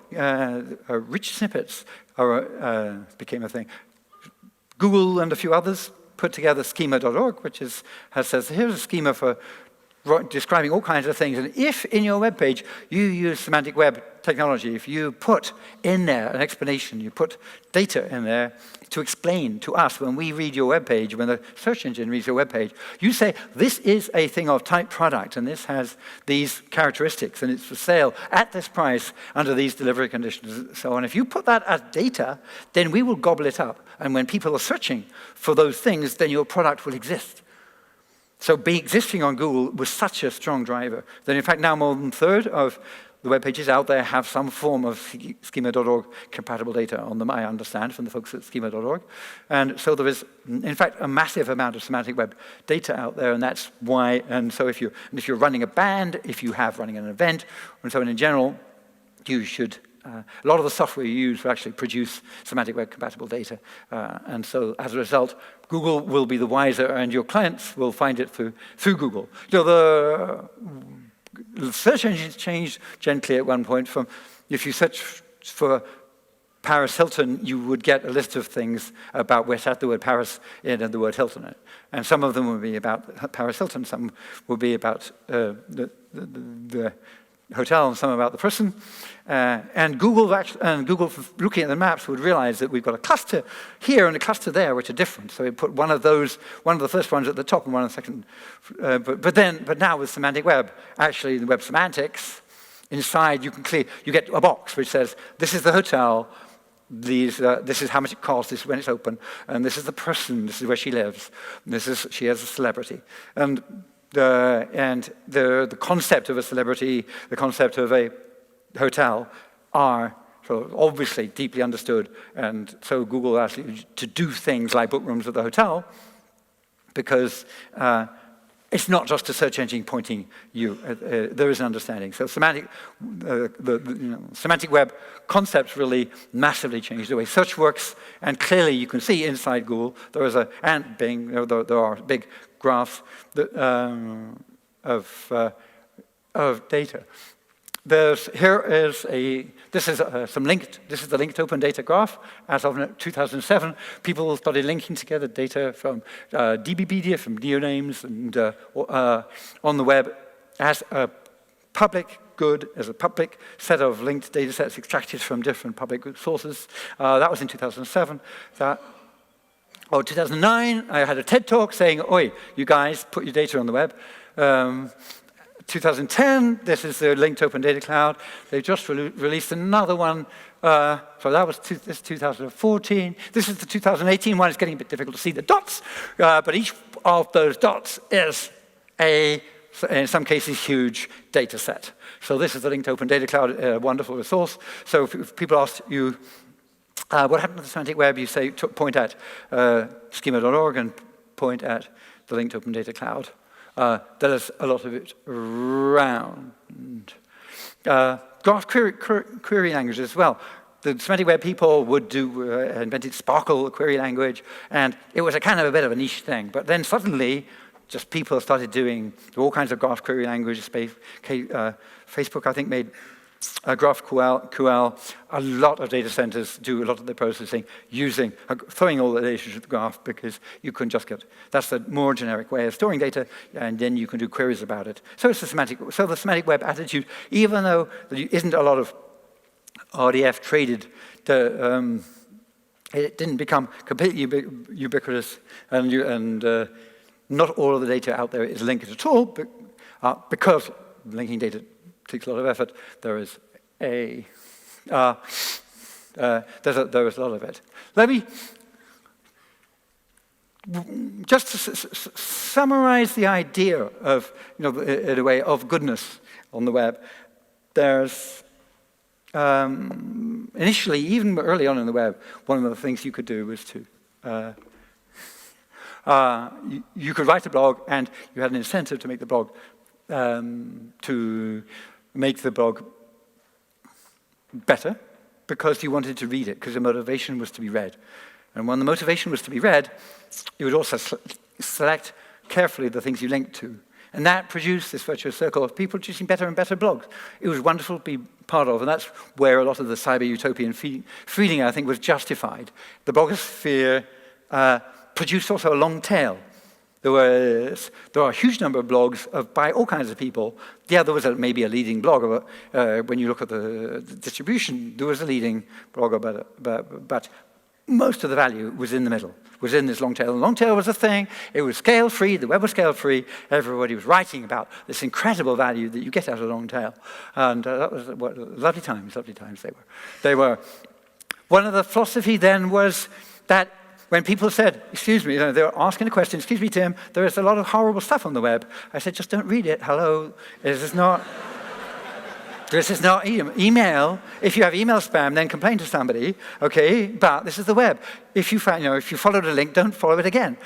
rich snippets became a thing. Google and a few others put together schema.org, which says, here's a schema for describing all kinds of things. And if in your web page you use semantic web technology, if you put in there an explanation, you put data in there to explain to us when we read your web page, when the search engine reads your web page, you say, this is a thing of type product, and this has these characteristics, and it's for sale at this price under these delivery conditions, and so on. If you put that as data, then we will gobble it up. And when people are searching for those things, then your product will exist. So existing on Google was such a strong driver that in fact now more than a third of the web pages out there have some form of schema.org compatible data on them, I understand, from the folks at schema.org. And so there is, in fact, a massive amount of semantic web data out there, and that's why, and so if you're running a band, if you have running an event, and so on in general, you should, a lot of the software you use will actually produce semantic web compatible data. And so as a result, Google will be the wiser, and your clients will find it through Google. You know, the search engines changed gently at one point from, if you search for Paris Hilton, you would get a list of things about which had the word Paris in and the word Hilton in it. And some of them would be about Paris Hilton, some would be about the hotel, and some about the person. And Google, looking at the maps, would realize that we've got a cluster here and a cluster there, which are different. So it put one of the first ones at the top and one of the second. But now with semantic web, actually the web semantics, inside you get a box which says, this is the hotel, this is how much it costs, this is when it's open, and this is the person, this is where she lives, and she is a celebrity. And the concept of a celebrity, the concept of a hotel are sort of obviously deeply understood, and so Google asked you to do things like book rooms at the hotel, because it's not just a search engine pointing you. There is an understanding. So semantic web concepts really massively changed the way search works, and clearly you can see inside Google there is and Bing, there are big graphs of data. This is the linked open data graph. As of 2007, people started linking together data from DBpedia, from neonames, and on the web as a public good, as a public set of linked data sets extracted from different public sources. That was in 2007. 2009, I had a TED talk saying, oi, you guys, put your data on the web. 2010, this is the linked open data cloud. They just released another one. So that was this is 2014. This is the 2018 one. It's getting a bit difficult to see the dots, but each of those dots is in some cases, huge data set. So this is the linked open data cloud, a wonderful resource. So if people ask you, what happened to the semantic web, you say, point at schema.org and point at the linked open data cloud. There's a lot of it around. Graph query language as well. The semantic web people would invented Sparkle, a query language, and it was a kind of a bit of a niche thing. But then suddenly, just people started doing all kinds of graph query languages. Facebook, I think, made GraphQL. A lot of data centers do a lot of the processing throwing all the data to the graph, because you can just that's the more generic way of storing data, and then you can do queries about it. So it's the semantic web attitude, even though there isn't a lot of RDF traded, it didn't become completely ubiquitous, and not all of the data out there is linked at all, because linking data takes a lot of effort. There is a lot of it. Let me just summarize the idea of, in a way, of goodness on the web. There's initially, even early on in the web, one of the things you could do was to you could write a blog, and you had an incentive to make the blog better, because you wanted to read it, because the motivation was to be read. And when the motivation was to be read, you would also select carefully the things you linked to. And that produced this virtuous circle of people producing better and better blogs. It was wonderful to be part of, and that's where a lot of the cyber-utopian feeling, I think, was justified. The blogosphere produced also a long tail. There are a huge number of blogs by all kinds of people. Yeah, there was maybe a leading blogger. When you look at the distribution, there was a leading blogger, but most of the value was in the middle, was in this long tail. The long tail was a thing. It was scale-free. The web was scale-free. Everybody was writing about this incredible value that you get out of a long tail. And that was lovely times they were. One of the philosophy then was that when people said, excuse me, they were asking a question, excuse me, Tim, there is a lot of horrible stuff on the web. I said, just don't read it. Hello. This is not email. If you have email spam, then complain to somebody, okay? But this is the web. If you followed a link, don't follow it again.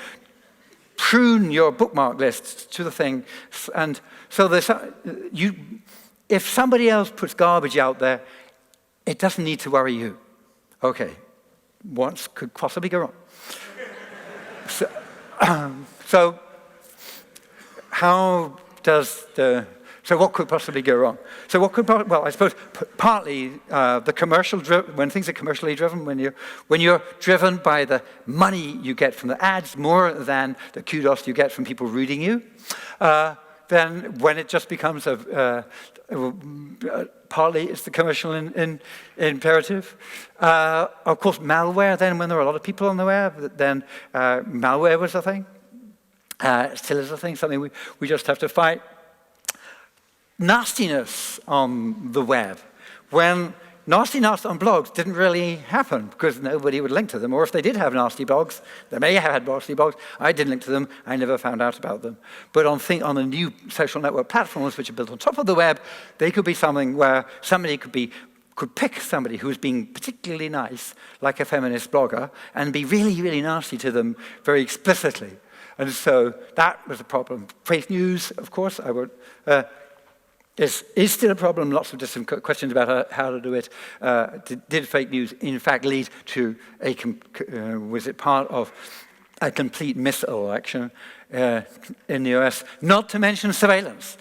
Prune your bookmark list to the thing. And so if somebody else puts garbage out there, it doesn't need to worry you. Okay, what could possibly go wrong? So what could possibly go wrong? Well, I suppose partly when things are commercially driven, when you're driven by the money you get from the ads more than the kudos you get from people reading you, then when it just becomes partly it's the commercial imperative. Of course, malware, then when there are a lot of people on the web, then malware was a thing. Still is a thing, something we just have to fight. Nastiness on the web. When nastiness on blogs didn't really happen because nobody would link to them, or if they did have nasty blogs, they may have had nasty blogs, I didn't link to them, I never found out about them. But on the new social network platforms which are built on top of the web, they could be something where somebody could pick somebody who's being particularly nice, like a feminist blogger, and be really, really nasty to them very explicitly. And so that was a problem. Fake news, of course, is still a problem. Lots of different questions about how to do it. Did fake news, in fact, lead to was it part of a complete miselection in the US? Not to mention surveillance.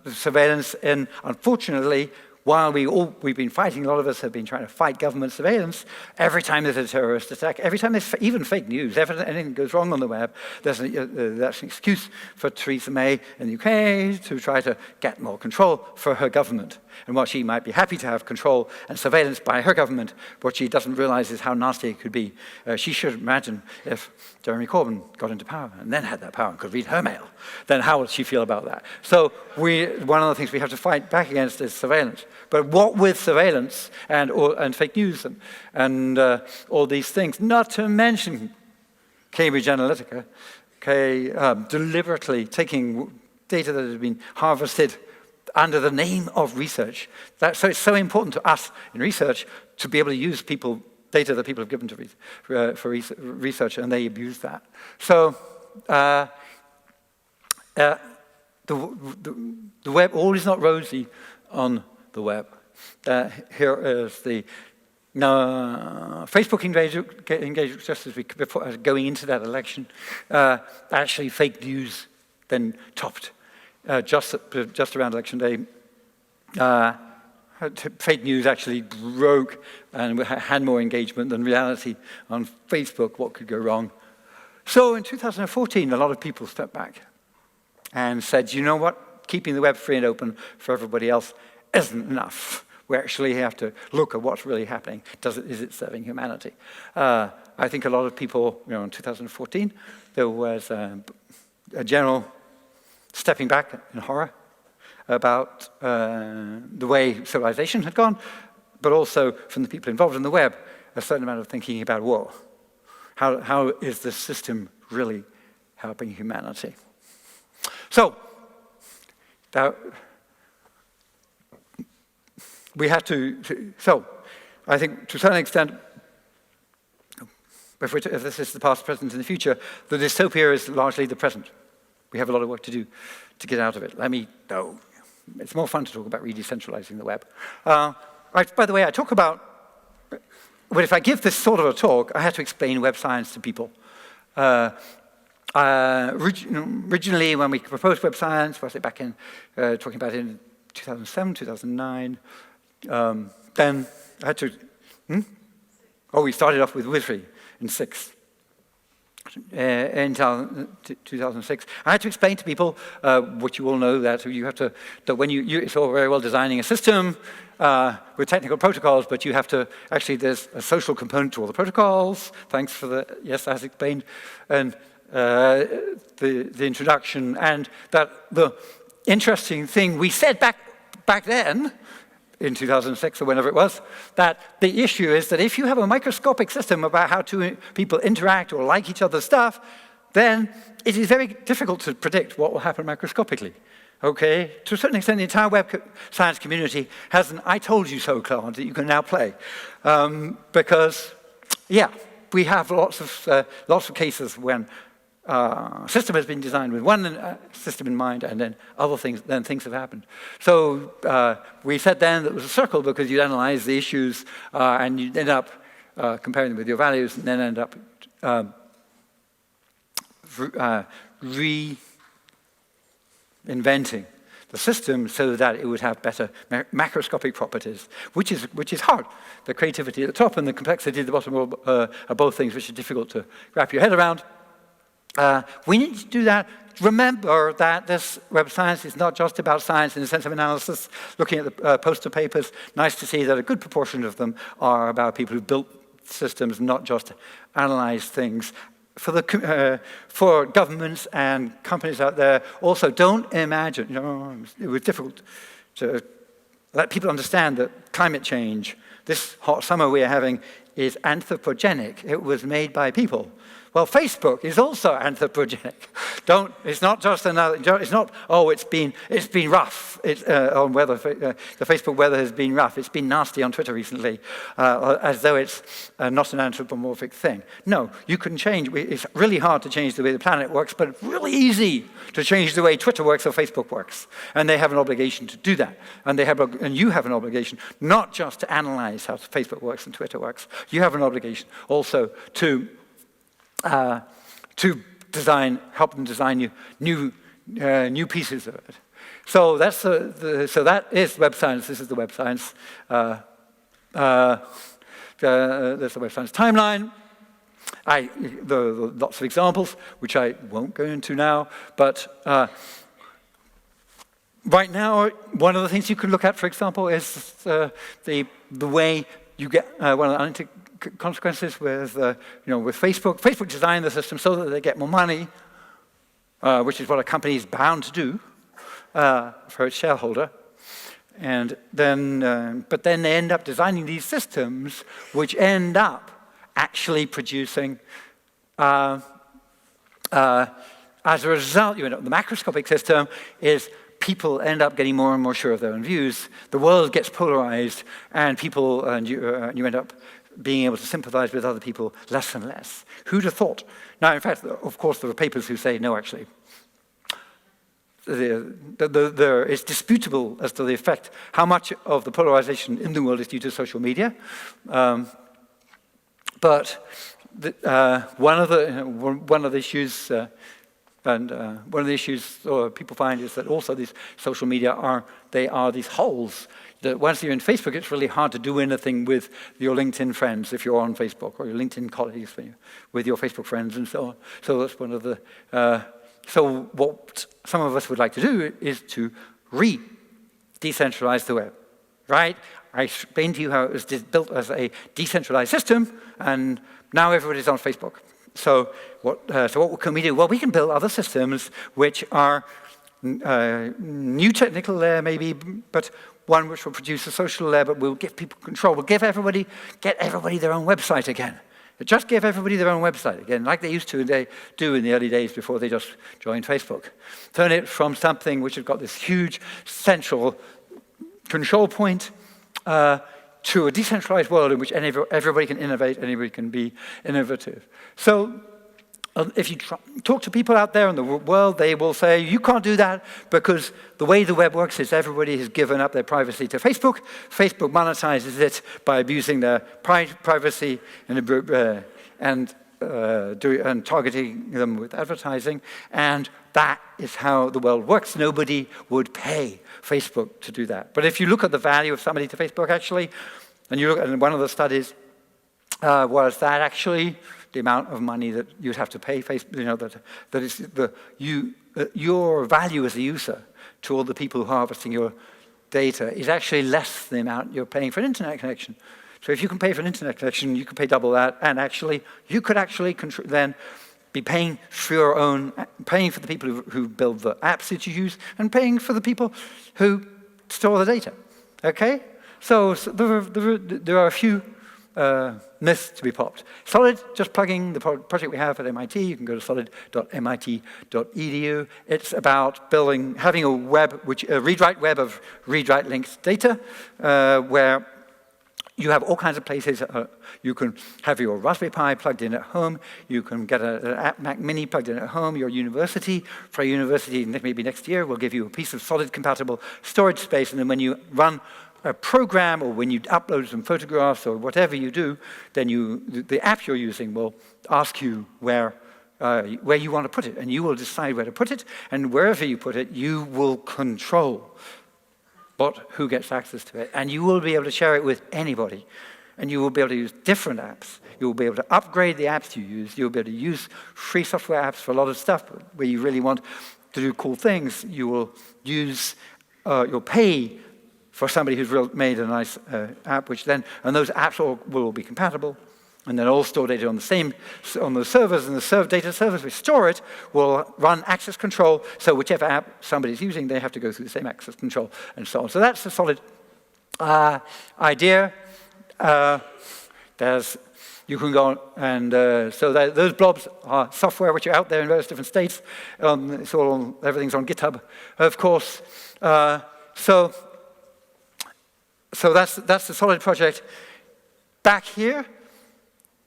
Surveillance, unfortunately, while we've been fighting, a lot of us have been trying to fight government surveillance, every time there's a terrorist attack, every time there's even fake news, anything goes wrong on the web, that's an excuse for Theresa May in the UK to try to get more control for her government. And while she might be happy to have control and surveillance by her government, what she doesn't realize is how nasty it could be. She should imagine if Jeremy Corbyn got into power and then had that power and could read her mail, then how would she feel about that? So one of the things we have to fight back against is surveillance. But what with surveillance and fake news and all these things, not to mention Cambridge Analytica, deliberately taking data that has been harvested under the name of research. So it's so important to us in research to be able to use data that people have given for research, and they abuse that. So the web, all is not rosy on the web. Here is the Facebook engagement, just as before going into that election. Actually, fake news then topped just around election day. Fake news actually broke and had more engagement than reality on Facebook. What could go wrong? So in 2014, a lot of people stepped back and said, you know what? Keeping the web free and open for everybody else isn't enough. We actually have to look at what's really happening. Is it serving humanity? I think a lot of people, in 2014, there was a general stepping back in horror about the way civilization had gone, but also from the people involved in the web, a certain amount of thinking about, whoa, how is this system really helping humanity? So, we have to I think to a certain extent, if this is the past, present, and the future, the dystopia is largely the present. We have a lot of work to do to get out of it. It's more fun to talk about re-decentralizing the web. By the way, I talk about, but if I give this sort of a talk, I have to explain web science to people. Originally, when we proposed web science, was it back in, talking about it in 2007, 2009, then I had to, we started off with Wizry in 2006. I had to explain to people, what you all know, that when it's all very well designing a system with technical protocols, but you have to, actually there's a social component to all the protocols, thanks for the, yes, as explained, and the introduction, and that the interesting thing we said back then, in 2006 or whenever it was, that the issue is that if you have a microscopic system about how people interact or like each other's stuff, then it is very difficult to predict what will happen microscopically. Okay? To a certain extent, the entire web science community has an I told you so card that you can now play. Because, yeah, we have lots of cases when a system has been designed with one system in mind, and then things have happened. So we said then that it was a circle because you'd analyze the issues and you'd end up comparing them with your values, and then end up reinventing the system so that it would have better macroscopic properties, which is hard. The creativity at the top and the complexity at the bottom are both things which are difficult to wrap your head around. We need to do that. Remember that this web science is not just about science in the sense of analysis, looking at the poster papers. Nice to see that a good proportion of them are about people who built systems, not just analyze things. For governments and companies out there, also don't imagine, it was difficult to let people understand that climate change, this hot summer we are having, is anthropogenic. It was made by people. Well, Facebook is also anthropogenic. It's not just it's not, it's been rough on weather. The Facebook weather has been rough. It's been nasty on Twitter recently, as though it's not an anthropomorphic thing. No, you can change. It's really hard to change the way the planet works, but it's really easy to change the way Twitter works or Facebook works. And they have an obligation to do that. And you have an obligation not just to analyze how Facebook works and Twitter works. You have an obligation also to help them design new pieces of it. So that's so that is web science. This is the web science. There's the web science timeline. There are lots of examples which I won't go into now, but right now one of the things you can look at, for example, is the way you get one of the consequences with Facebook. Facebook designed the system so that they get more money, which is what a company is bound to do for its shareholder. And then, but then they end up designing these systems which end up actually producing, as a result, the macroscopic system is people end up getting more and more sure of their own views. The world gets polarized, and you end up being able to sympathize with other people less and less. Who'd have thought? Now, in fact, of course, there are papers who say, no, actually, it's disputable as to the effect, how much of the polarization in the world is due to social media. But one of the issues people find is that also these social media are these holes. That once you're in Facebook, it's really hard to do anything with your LinkedIn friends if you're on Facebook, or your LinkedIn colleagues with your Facebook friends and so on. So that's one of the. So what some of us would like to do is to decentralize the web, right? I explained to you how it was built as a decentralized system, and now everybody's on Facebook. So what can we do? Well, we can build other systems which are new technical layer maybe, but one which will produce a social layer, but will give people control. Will get everybody their own website again. Just give everybody their own website again, like they used to do in the early days before they just joined Facebook. Turn it from something which has got this huge central control point to a decentralized world in which everybody can innovate, anybody can be innovative. So if you talk to people out there in the world, they will say, you can't do that because the way the web works is everybody has given up their privacy to Facebook. Facebook monetizes it by abusing their privacy and targeting them with advertising. And that is how the world works. Nobody would pay Facebook to do that. But if you look at the value of somebody to Facebook, actually, and you look at one of the studies, was that actually the amount of money that you'd have to pay Facebook, that is your value as a user to all the people harvesting your data is actually less than the amount you're paying for an internet connection. So if you can pay for an internet connection, you can pay double that, and actually, you could actually then be paying for your own, paying for the people who build the apps that you use, and paying for the people who store the data. Okay? So there are a few myths to be popped. Solid, just plugging the project we have at MIT. You can go to solid.mit.edu. It's about having a read-write web of read-write linked data, where you have all kinds of places. You can have your Raspberry Pi plugged in at home. You can get an Mac Mini plugged in at home. Your university, for a university, maybe next year, will give you a piece of solid-compatible storage space, and then when you run a program, or when you upload some photographs, or whatever you do, then the app you're using will ask you where you want to put it, and you will decide where to put it, and wherever you put it, you will control who gets access to it, and you will be able to share it with anybody, and you will be able to use different apps. You will be able to upgrade the apps you use. You'll be able to use free software apps for a lot of stuff, where you really want to do cool things. You will you'll pay for somebody who's made a nice app, and those apps will be compatible, and then all store data on the servers, and the data servers which store it will run access control, so whichever app somebody's using, they have to go through the same access control, and so on. So that's the solid idea. You can go and those blobs are software which are out there in various different states. Everything's on GitHub, of course. So that's the solid project. Back here,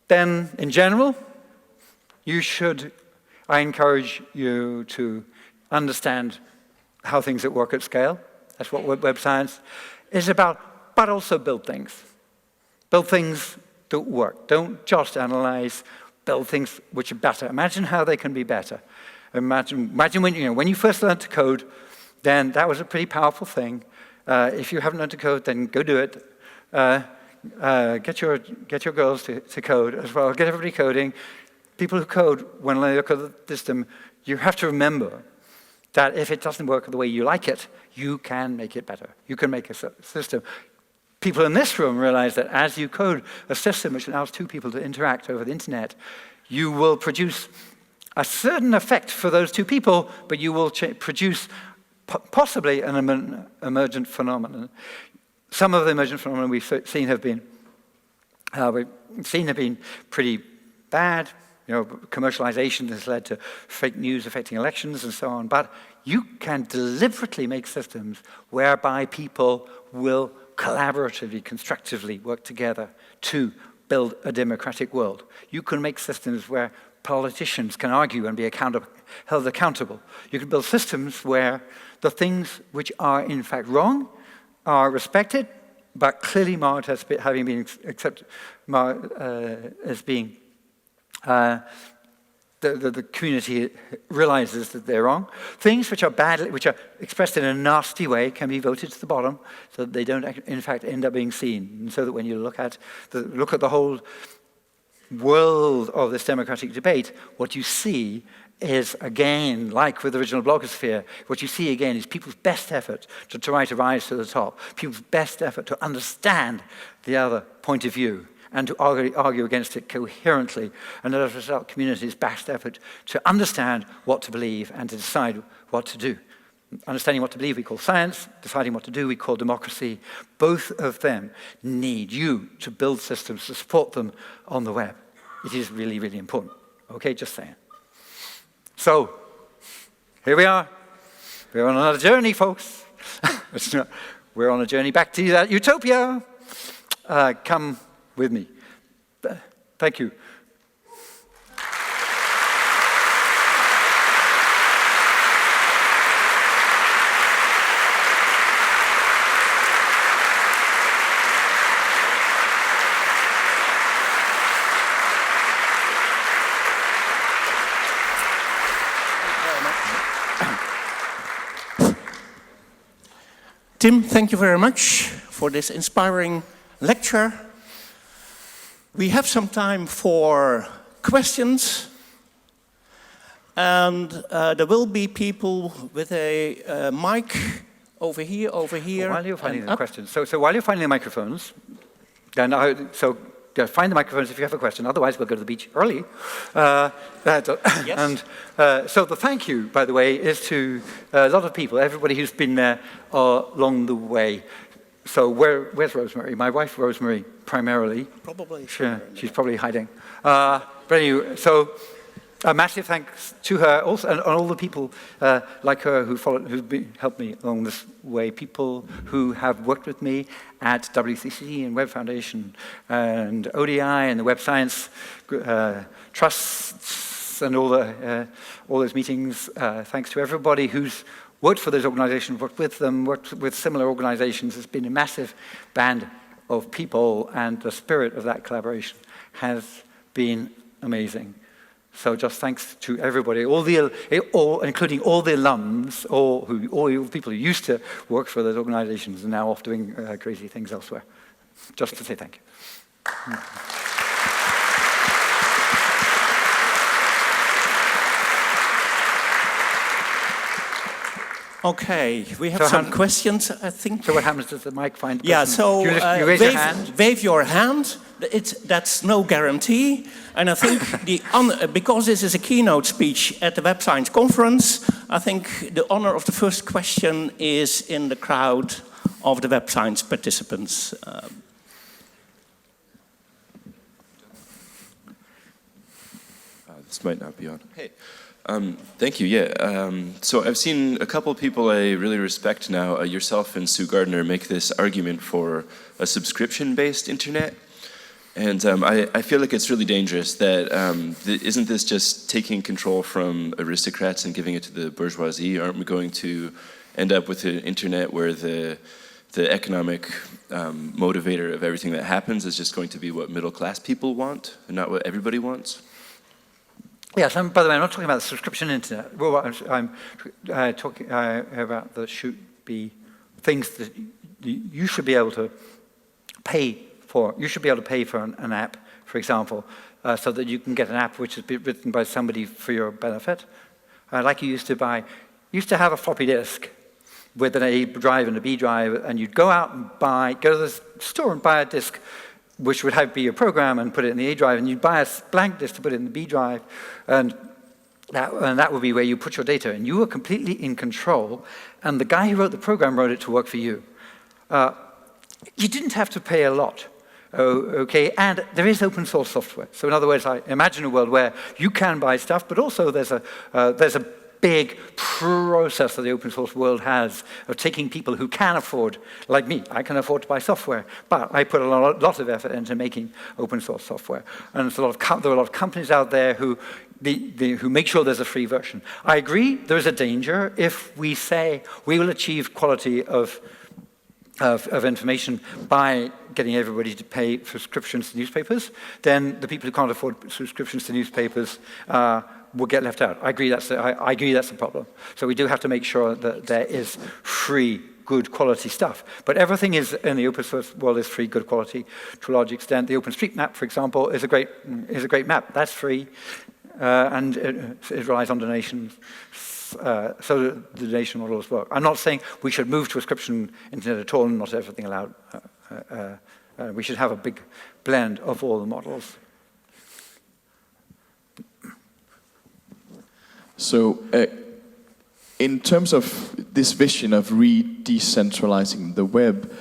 then in general, I encourage you to understand how things that work at scale. That's what web science is about, but also build things. Build things that work. Don't just analyze, build things which are better. Imagine how they can be better. Imagine when you first learned to code, then that was a pretty powerful thing. If you haven't learned to code, then go do it. Get your girls to code as well. Get everybody coding. People who code, when they look at the system, you have to remember that if it doesn't work the way you like it, you can make it better. You can make a system. People in this room realize that as you code a system which allows two people to interact over the internet, you will produce a certain effect for those two people, but you will produce possibly an emergent phenomenon. Some of the emergent phenomena we've seen have been pretty bad. Commercialization has led to fake news affecting elections and so on. But you can deliberately make systems whereby people will collaboratively, constructively work together to build a democratic world. You can make systems where politicians can argue and be held accountable. You can build systems where the things which are in fact wrong are respected, but clearly marked as having been accepted as being the community realizes that they're wrong. Things which are expressed in a nasty way can be voted to the bottom, so that they don't in fact end up being seen. And so that when you look at the whole world of this democratic debate, what you see is, again, like with the original blogosphere, what you see again is people's best effort to try to rise to the top, people's best effort to understand the other point of view and to argue against it coherently, and as a result, communities' best effort to understand what to believe and to decide what to do. Understanding what to believe we call science, deciding what to do we call democracy. Both of them need you to build systems to support them on the web. It is really, really important. Okay, just saying. So, here we are. We're on another journey, folks. We're on a journey back to that utopia. come with me. Thank you. Tim, thank you very much for this inspiring lecture. We have some time for questions. And there will be people with a mic over here. While you're finding the questions, so while you're finding the microphones, then find the microphones if you have a question. Otherwise, we'll go to the beach early. Yes. And so the thank you, by the way, is to a lot of people, everybody who's been there along the way. So where's Rosemary? My wife, Rosemary, primarily. Probably. She's probably hiding. But anyway, so a massive thanks to her also, and all the people like her who've helped me along this way, people who have worked with me at WCC and Web Foundation and ODI and the Web Science Trusts and all those meetings. Thanks to everybody who's worked for those organizations, worked with them, worked with similar organizations. It's been a massive band of people, and the spirit of that collaboration has been amazing. So just thanks to everybody, including all the alums, all the people who used to work for those organizations and now off doing crazy things elsewhere. Just to say thank you. Okay, we have some questions, I think. So what happens? Does the mic find? Yeah, so you raise your hand. Wave your hand. That's no guarantee. And I think because this is a keynote speech at the Web Science Conference, I think the honor of the first question is in the crowd of the Web Science participants. This might not be on. Hey. Thank you, yeah. So I've seen a couple people I really respect now, yourself and Sue Gardner, make this argument for a subscription-based internet. And I feel like it's really dangerous that, isn't this just taking control from aristocrats and giving it to the bourgeoisie? Aren't we going to end up with an internet where the economic motivator of everything that happens is just going to be what middle-class people want and not what everybody wants? Yes, by the way, I'm not talking about the subscription internet. Well, I'm talking about there should be things that you should be able to pay for. You should be able to pay for an app, for example, so that you can get an app which has been written by somebody for your benefit. Like you used to have a floppy disk with an A drive and a B drive, and you'd go out and go to the store and buy a disk which would be a program and put it in the A drive, and you'd buy a blank disk to put it in the B drive, and that would be where you put your data, and you were completely in control, and the guy who wrote the program wrote it to work for you. You didn't have to pay a lot, okay, and there is open source software. So in other words, I imagine a world where you can buy stuff, but also there's a big process that the open source world has of taking people who can afford, like me, I can afford to buy software, but I put a lot of effort into making open source software. And there are a lot of companies out there who make sure there's a free version. I agree there is a danger if we say we will achieve quality of information by getting everybody to pay subscriptions to newspapers, then the people who can't afford subscriptions to newspapers will get left out. I agree that's a problem. So we do have to make sure that there is free, good quality stuff. But everything in the open source world is free, good quality to a large extent. The OpenStreetMap, for example, is a great map. That's free, and it relies on donations. So the donation models work. I'm not saying we should move to a subscription internet at all and not everything allowed. We should have a big blend of all the models. So in terms of this vision of re-decentralizing the web,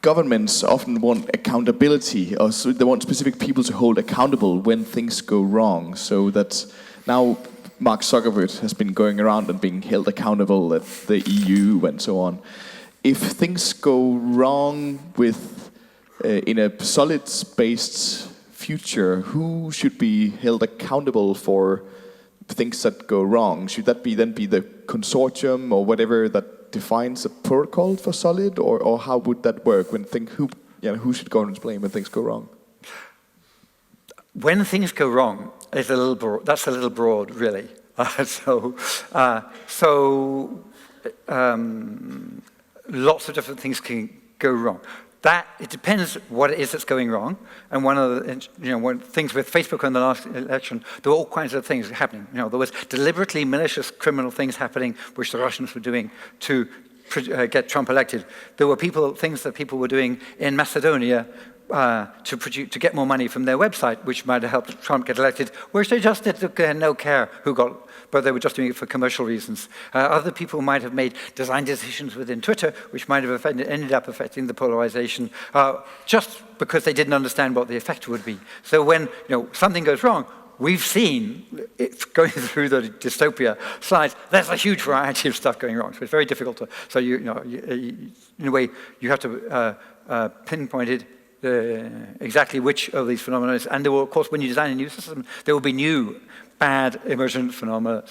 governments often want accountability, or so they want specific people to hold accountable when things go wrong. So that now Mark Zuckerberg has been going around and being held accountable at the EU and so on. if things go wrong with in a solids-based future, who should be held accountable for things that go wrong? Should that then be the consortium or whatever that defines a protocol for solid, or how would that work? Who should go and blame when things go wrong? When things go wrong is that's a little broad, really. Lots of different things can go wrong. It depends what it is that's going wrong. And one of the things with Facebook in the last election, there were all kinds of things happening. There was deliberately malicious criminal things happening, which the Russians were doing to get Trump elected. There were things that people were doing in Macedonia to get more money from their website, which might have helped Trump get elected, which they just had no care who got, but they were just doing it for commercial reasons. Other people might have made design decisions within Twitter, which might have ended up affecting the polarization, just because they didn't understand what the effect would be. So when something goes wrong, we've seen, it's going through the dystopia slides, there's a huge variety of stuff going wrong. So it's very difficult to, in a way, you have to pinpoint it exactly which of these phenomena is. And there will, of course, when you design a new system, there will be new bad emergent phenomena.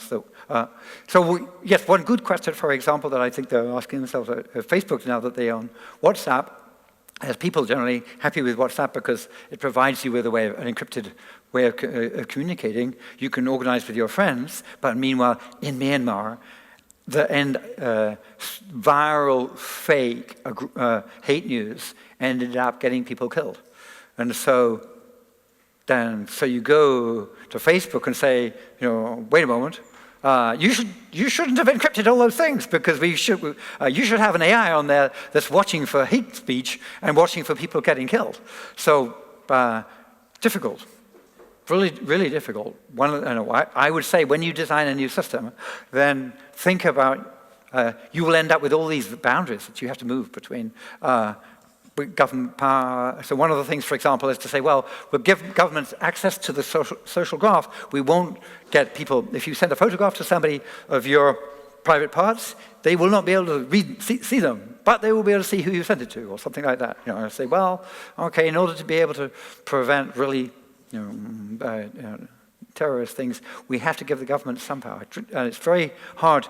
Yes, one good question, for example, that I think they're asking themselves at Facebook now that they're on WhatsApp, as people generally happy with WhatsApp because it provides you with an encrypted way of communicating. You can organize with your friends, but meanwhile, in Myanmar, viral fake hate news ended up getting people killed. And so you go to Facebook and say, wait a moment, you shouldn't have encrypted all those things because you should have an AI on there that's watching for hate speech and watching for people getting killed. So difficult, really, really difficult. I would say when you design a new system, then think about you will end up with all these boundaries that you have to move between government power. So one of the things, for example, is to say, well, we'll give governments access to the social graph. We won't get people, if you send a photograph to somebody of your private parts, they will not be able to see them, but they will be able to see who you sent it to, or something like that. I say, well, okay, in order to be able to prevent really terrorist things, we have to give the government some power. And it's very hard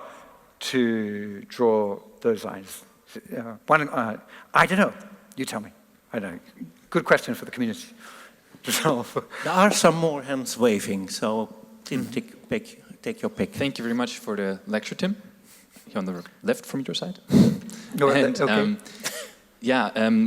to draw those lines. I don't know. You tell me. I don't know. Good question for the community to solve. There are some more hands waving, so Tim, take your pick. Thank you very much for the lecture, Tim. Here on the left from your side. Okay.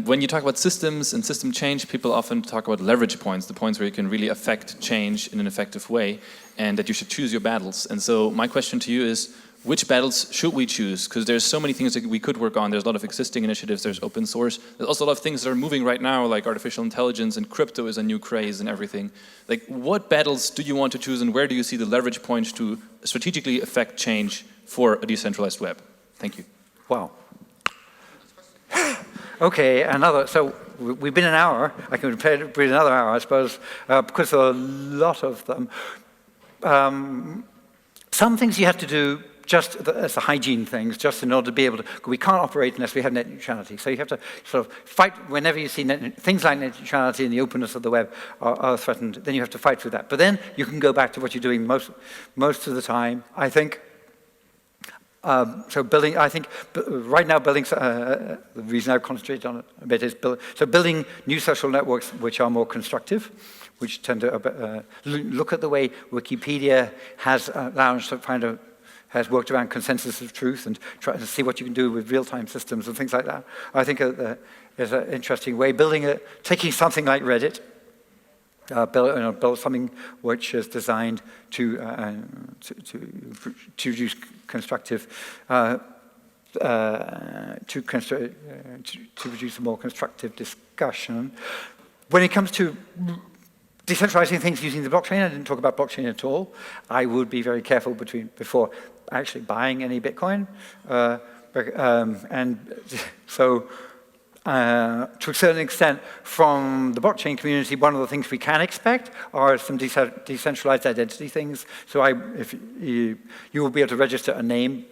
When you talk about systems and system change, people often talk about leverage points, the points where you can really affect change in an effective way, and that you should choose your battles. And so my question to you is, which battles should we choose? Because there's so many things that we could work on. There's a lot of existing initiatives. There's open source. There's also a lot of things that are moving right now, like artificial intelligence, and crypto is a new craze and everything. Like, what battles do you want to choose, and where do you see the leverage points to strategically affect change for a decentralized web? Thank you. Wow. Okay, so we've been an hour. I can repeat another hour, I suppose, because there are a lot of them. Some things you have to do just as the hygiene things, just in order to be able to, we can't operate unless we have net neutrality. So you have to sort of fight whenever you see things like net neutrality and the openness of the web are threatened, then you have to fight through that. But then you can go back to what you're doing most of the time, I think. Right now the reason I've concentrated on it a bit is building new social networks which are more constructive, which tend to look at the way Wikipedia has has worked around consensus of truth and try to see what you can do with real-time systems and things like that. I think is an interesting way. Taking something like Reddit, build something which is designed to produce constructive, to produce a more constructive discussion. When it comes to decentralizing things using the blockchain, I didn't talk about blockchain at all. I would be very careful before actually buying any Bitcoin. To a certain extent, from the blockchain community, one of the things we can expect are some decentralized identity things. So if you will be able to register a name,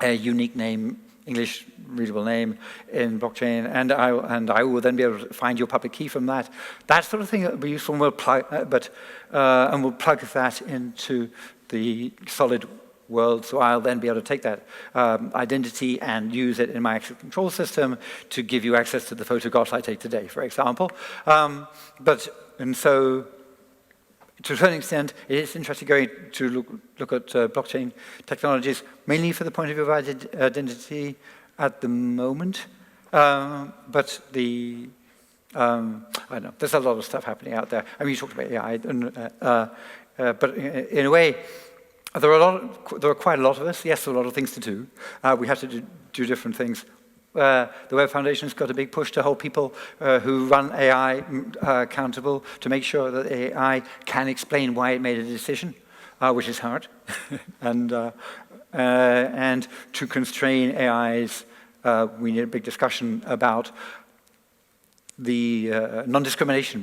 a unique name English readable name in blockchain, and I will then be able to find your public key from that. That sort of thing will be useful, and we'll plug, and we'll plug that into the solid world, so I'll then be able to take that identity and use it in my access control system to give you access to the photographs I take today, for example. And so, to a certain extent, it is interesting going to look at blockchain technologies, mainly for the point of view of identity at the moment. But I don't know, there's a lot of stuff happening out there. I mean, you talked about AI, but in a way, there are quite a lot of us. Yes, there are a lot of things to do. We have to do different things. The Web Foundation's got a big push to hold people who run AI accountable to make sure that AI can explain why it made a decision, which is hard, and to constrain AIs, we need a big discussion about the non-discrimination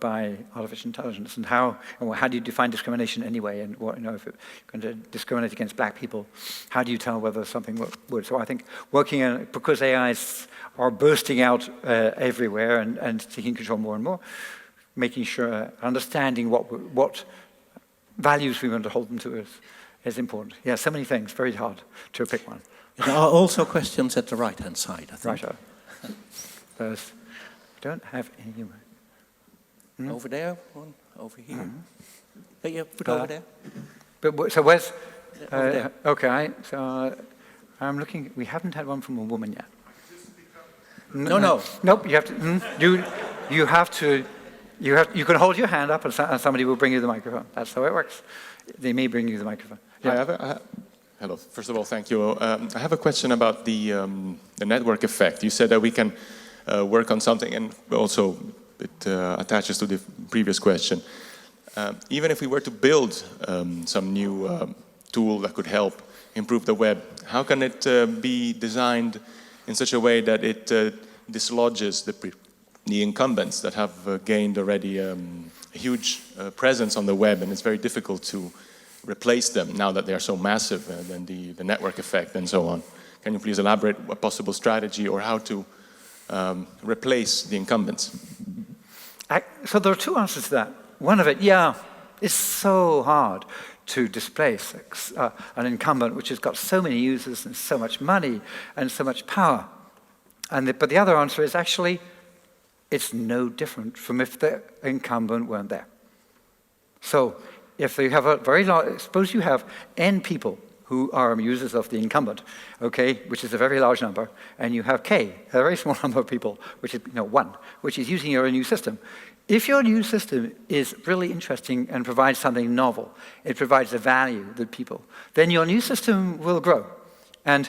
by artificial intelligence, and how do you define discrimination anyway, and what, if you're going to discriminate against black people, how do you tell whether something would? So I think working on, because AIs are bursting out everywhere and taking control more and more, making sure, understanding what values we want to hold them to is important. Yeah, so many things, very hard to pick one. There are also questions at the right-hand side, I think. Right. There's don't have any. Over there, one over here. Yeah, put over there. But so where's? Over there. Okay, so I'm looking. We haven't had one from a woman yet. No. Nope. You have to. You have to. You can hold your hand up, and somebody will bring you the microphone. That's how it works. They may bring you the microphone. Yeah. Hello. First of all, thank you. I have a question about the network effect. You said that we can work on something, and also it attaches to the previous question. Even if we were to build some new tool that could help improve the web, how can it be designed in such a way that it dislodges the incumbents that have gained already a huge presence on the web, and it's very difficult to replace them now that they are so massive, and the network effect and so on. Can you please elaborate a possible strategy or how to replace the incumbents? So there are two answers to that. One of it, it's so hard to displace an incumbent which has got so many users and so much money and so much power. But the other answer is actually, it's no different from if the incumbent weren't there. So if you have a very large, suppose you have n people who are users of the incumbent, okay, which is a very large number, and you have k, a very small number of people, which is 1, which is using your new system. If your new system is really interesting and provides something novel, it provides a value to people, then your new system will grow. And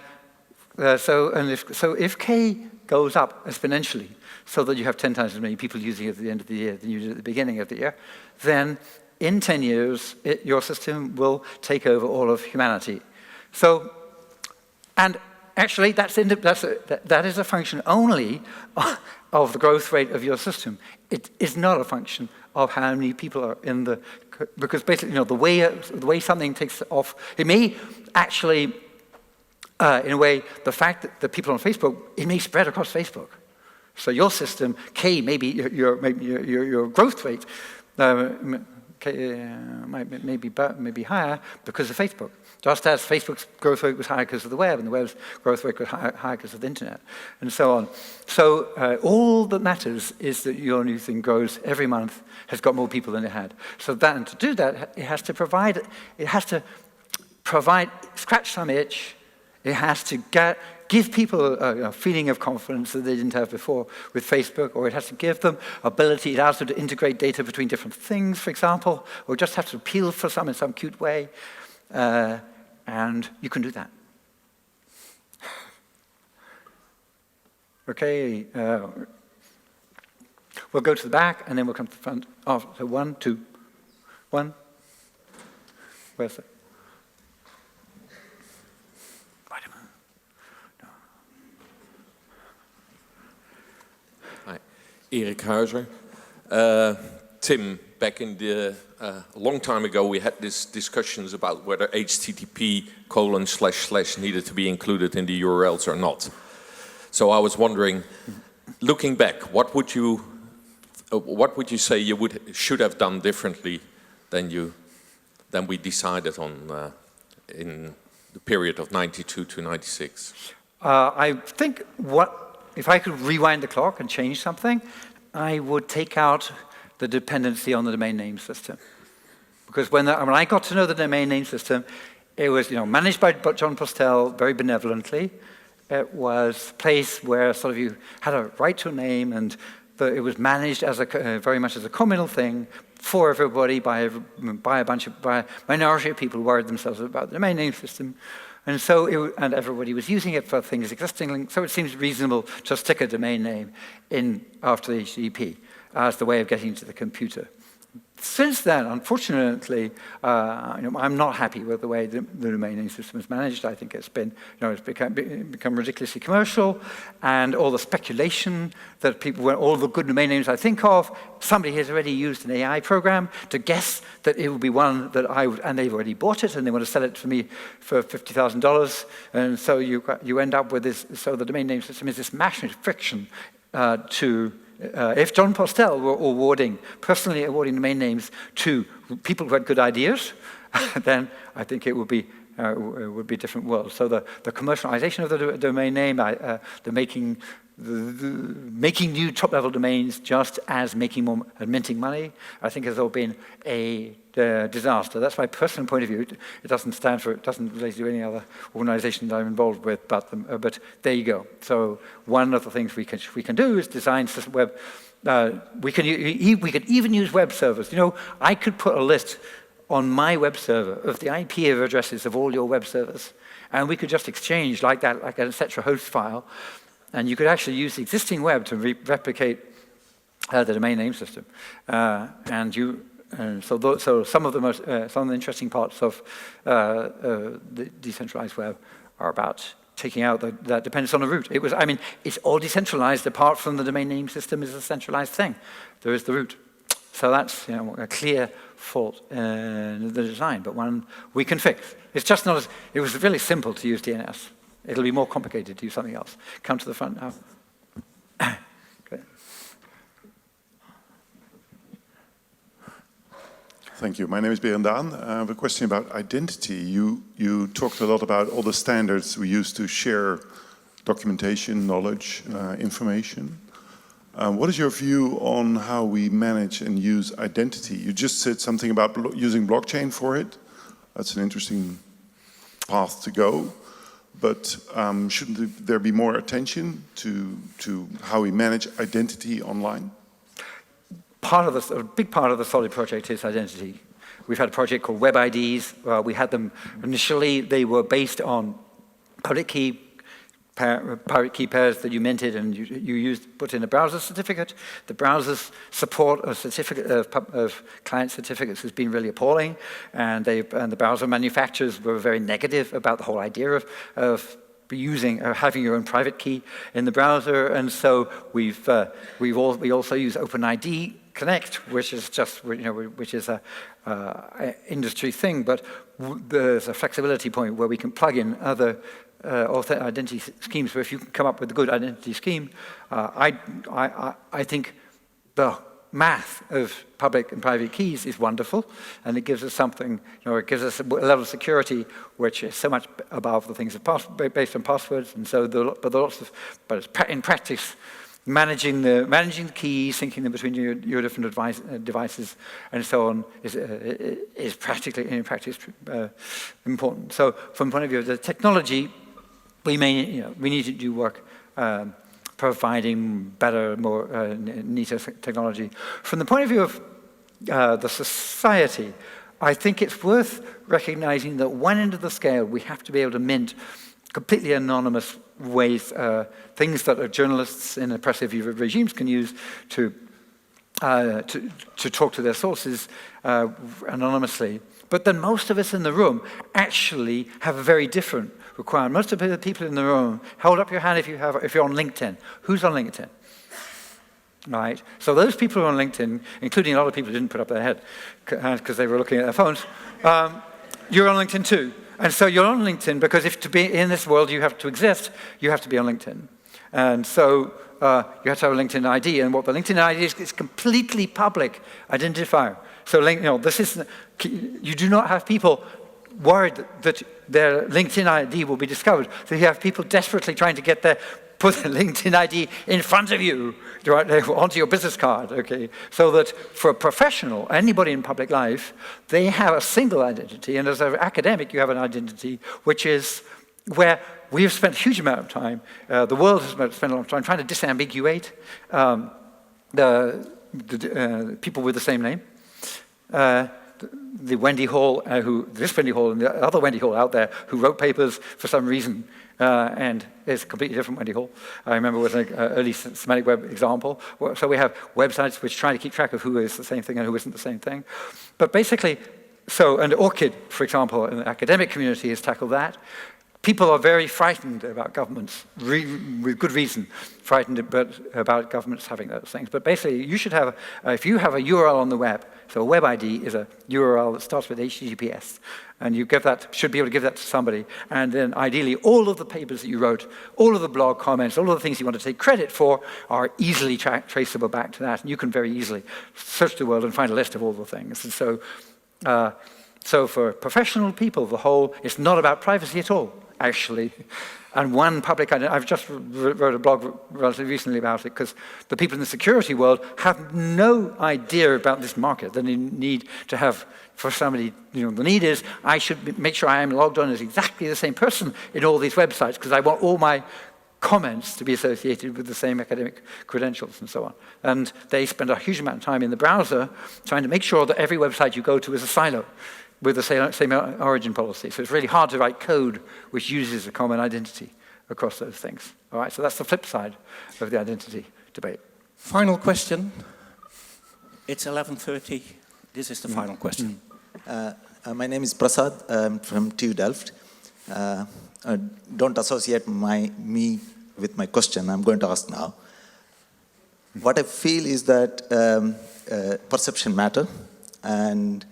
if k goes up exponentially, so that you have 10 times as many people using it at the end of the year than you did at the beginning of the year, then in 10 years, your system will take over all of humanity. So, and actually, that is a function only of the growth rate of your system. It is not a function of how many people are in the, because basically, the way something takes off, it may actually, in a way, the fact that the people on Facebook, it may spread across Facebook. So your system, K, maybe your growth rate, maybe higher because of Facebook. Just as Facebook's growth rate was higher because of the web, and the web's growth rate was higher because of the internet, and so on. So all that matters is that your new thing grows every month, has got more people than it had. So to do that, it has to provide, scratch some itch. It has to give people a feeling of confidence that they didn't have before with Facebook, or it has to give them ability, it allows them to integrate data between different things, for example, or just have to appeal for some in some cute way, and you can do that. Okay, we'll go to the back, and then we'll come to the front. Oh, so 1, 2, 1. Where's it? Erik Huizer. Tim, back in the a long time ago, we had these discussions about whether HTTP:// needed to be included in the URLs or not. So I was wondering, looking back, what would you say you should have done differently than we decided on in the period of 92 to 96? I think if I could rewind the clock and change something, I would take out the dependency on the domain name system. Because when I got to know the domain name system, it was managed by John Postel very benevolently. It was a place where sort of you had a right to a name, and it was managed as very much as a communal thing for everybody by a minority of people who worried themselves about the domain name system. And so and everybody was using it for things existing, so it seems reasonable to stick a domain name in after the HTTP as the way of getting to the computer. Since then, unfortunately, I'm not happy with the way the domain name system is managed. I think it's become ridiculously commercial, and all the speculation that all the good domain names I think of, somebody has already used an AI program to guess that it would be one that I would, and they've already bought it, and they want to sell it to me for $50,000, and so you end up with this. So the domain name system is this massive friction if John Postel were personally awarding domain names to people who had good ideas, then I think it would be a different world. So the commercialization of the domain name, making new top-level domains just as minting money, I think has all been a disaster. That's my personal point of view. It doesn't relate to any other organization that I'm involved with, but there you go. So one of the things we can do is design system web. We could even use web servers. I could put a list on my web server of the IP addresses of all your web servers, and we could just exchange like that, like an etc. host file, and you could actually use the existing web to replicate the domain name system, So some of the interesting parts of the decentralized web are about taking out that dependence on the root. It's all decentralized apart from the domain name system is a centralized thing. There is the root. So that's a clear fault in the design, but one we can fix. It's just not it was really simple to use DNS. It'll be more complicated to use something else. Come to the front now. Okay. Thank you. My name is Berend Daan. I have a question about identity. You talked a lot about all the standards we use to share documentation, knowledge, information. What is your view on how we manage and use identity? You just said something about using blockchain for it. That's an interesting path to go. But shouldn't there be more attention to how we manage identity online? A big part of the Solid project is identity. We've had a project called Web IDs. We had them initially. They were based on public key pairs that you minted and you put in a browser certificate. The browser's support of certificate of client certificates has been really appalling, and the browser manufacturers were very negative about the whole idea of having your own private key in the browser, and so we also use OpenID Connect, which is just which is a industry thing, but there's a flexibility point where we can plug in other identity schemes. So if you can come up with a good identity scheme, I think the math of public and private keys is wonderful, and it gives us something. It gives us a level of security which is so much above the things based on passwords, and so but in practice, managing the keys, syncing them between your different devices, and so on is practically in practice important. So from the point of view of the technology, we need to do work providing better, more neater technology. From the point of view of the society, I think it's worth recognizing that one end of the scale we have to be able to mint completely anonymous ways, things that journalists in oppressive regimes can use to talk to their sources anonymously. But then most of us in the room actually have a very different requirement. Most of the people in the room, hold up your hand if you're on LinkedIn. Who's on LinkedIn? right? So those people who are on LinkedIn, including a lot of people who didn't put up their head because they were looking at their phones, you're on LinkedIn too. And so you're on LinkedIn because if to be in this world you have to exist, you have to be on LinkedIn. And so you have to have a LinkedIn ID, and what the LinkedIn ID is completely public identifier. So this is, you do not have people worried that their LinkedIn ID will be discovered. So you have people desperately trying to put the LinkedIn ID in front of you, right, onto your business card, okay? So that for a professional, anybody in public life, they have a single identity, and as an academic, you have an identity which is where we've spent a huge amount of time, the world has spent a lot of time trying to disambiguate the people with the same name. The Wendy Hall, this Wendy Hall and the other Wendy Hall out there who wrote papers for some reason, and it's a completely different Wendy Hall. I remember it was an early Semantic Web example. So we have websites which try to keep track of who is the same thing and who isn't the same thing. But basically, and ORCID, for example, in the academic community has tackled that. People are very frightened about governments, with good reason, frightened about governments having those things. But basically, you should have, if you have a URL on the web, so a web ID is a URL that starts with HTTPS, and you should be able to give that to somebody, and then ideally all of the papers that you wrote, all of the blog comments, all of the things you want to take credit for are easily traceable back to that, and you can very easily search the world and find a list of all the things. And so for professional people, it's not about privacy at all, actually. And one public identity, I've just wrote a blog relatively recently about it, because the people in the security world have no idea about this market. They need to have, for somebody, the need is, I should make sure I am logged on as exactly the same person in all these websites, because I want all my comments to be associated with the same academic credentials and so on. And they spend a huge amount of time in the browser trying to make sure that every website you go to is a silo with the same origin policy. So it's really hard to write code which uses a common identity across those things. All right, so that's the flip side of the identity debate. Final question. It's 11:30. This is the final question. My name is Prasad. I'm from TU Delft. Don't associate me with my question. I'm going to ask now. What I feel is that perception matter, and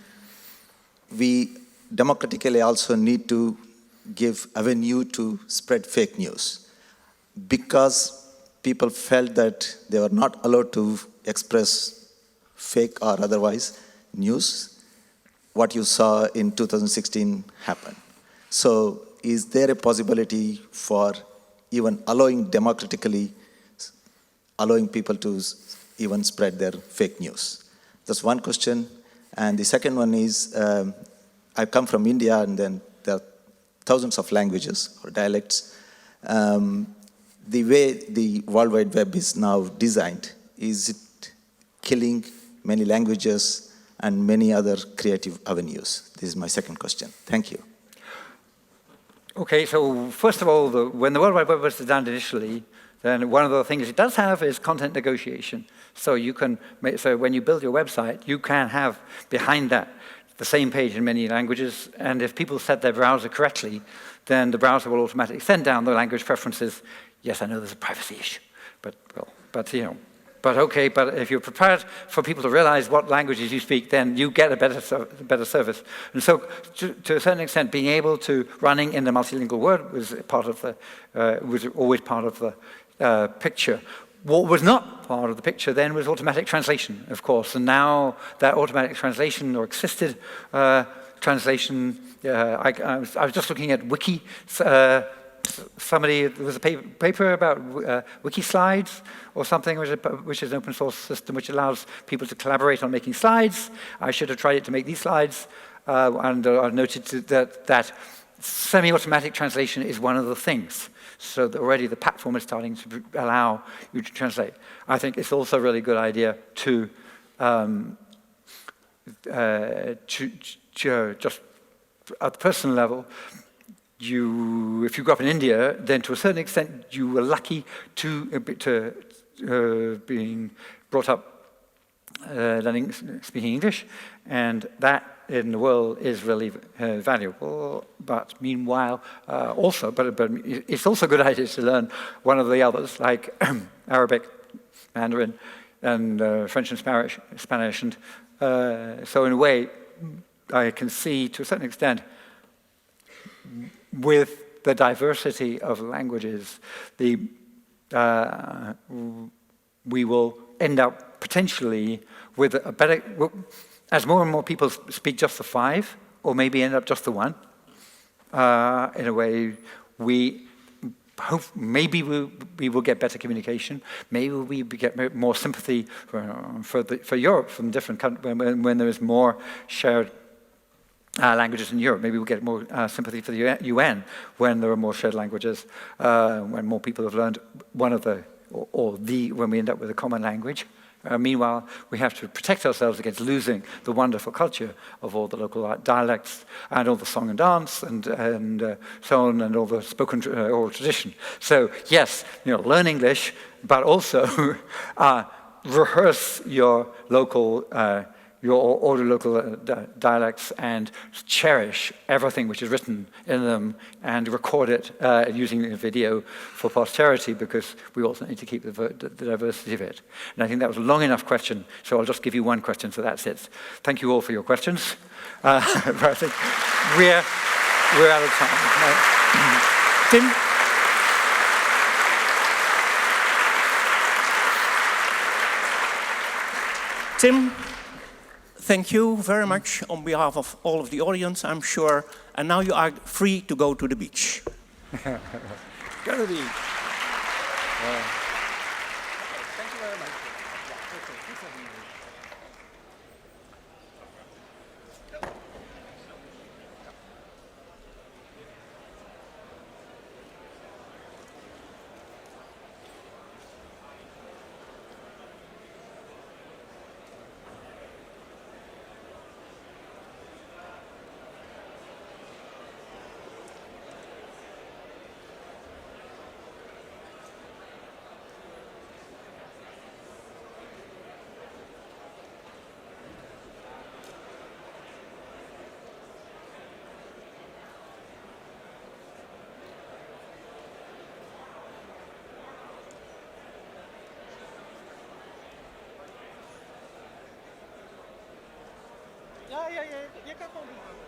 we democratically also need to give avenue to spread fake news, because people felt that they were not allowed to express fake or otherwise news. What you saw in 2016 happened. So is there a possibility for even democratically allowing people to even spread their fake news? That's one question. And the second one is, I come from India, and then there are thousands of languages or dialects. The way the World Wide Web is now designed, is it killing many languages and many other creative avenues? This is my second question. Thank you. Okay, so first of all, when the World Wide Web was designed initially, then one of the things it does have is content negotiation. So so when you build your website, you can have behind that the same page in many languages, and if people set their browser correctly, then the browser will automatically send down the language preferences. Yes, I know there's a privacy issue, but if you're prepared for people to realize what languages you speak, then you get a better service. And so, to a certain extent, being able to running in the multilingual world was always part of the picture. What was not part of the picture then was automatic translation, of course, and now that automatic translation or assisted translation, I was just looking at Wiki. There was a paper about Wiki Slides or something, which is an open source system which allows people to collaborate on making slides. I should have tried it to make these slides, and I've noted that semi-automatic translation is one of the things. So that already the platform is starting to allow you to translate. I think it's also a really good idea to just at the personal level, if you grew up in India, then to a certain extent you were lucky to being brought up speaking English, and that in the world is really valuable. But meanwhile, but it's also a good idea to learn one of the others, like Arabic, Mandarin, French and Spanish. And so in a way, I can see to a certain extent, with the diversity of languages, we will end up potentially with a better, as more and more people speak just the 5, or maybe end up just the 1, in a way, we hope maybe we will get better communication. Maybe we get more sympathy for Europe from different countries when there is more shared languages in Europe. Maybe we'll get more sympathy for the UN when there are more shared languages, when more people have learned one of the, when we end up with a common language. Meanwhile, we have to protect ourselves against losing the wonderful culture of all the local dialects and all the song and dance and so on, and all the spoken oral tradition. So yes, learn English, but also rehearse your local dialects and cherish everything which is written in them and record it using a video for posterity, because we also need to keep the diversity of it. And I think that was a long enough question, so I'll just give you one question, so that's it. Thank you all for your questions. But I think we're out of time. Tim? Tim, thank you very much on behalf of all of the audience, I'm sure. And now you are free to go to the beach. Go to the beach. Thank you very much. Ja, je kan gewoon doen.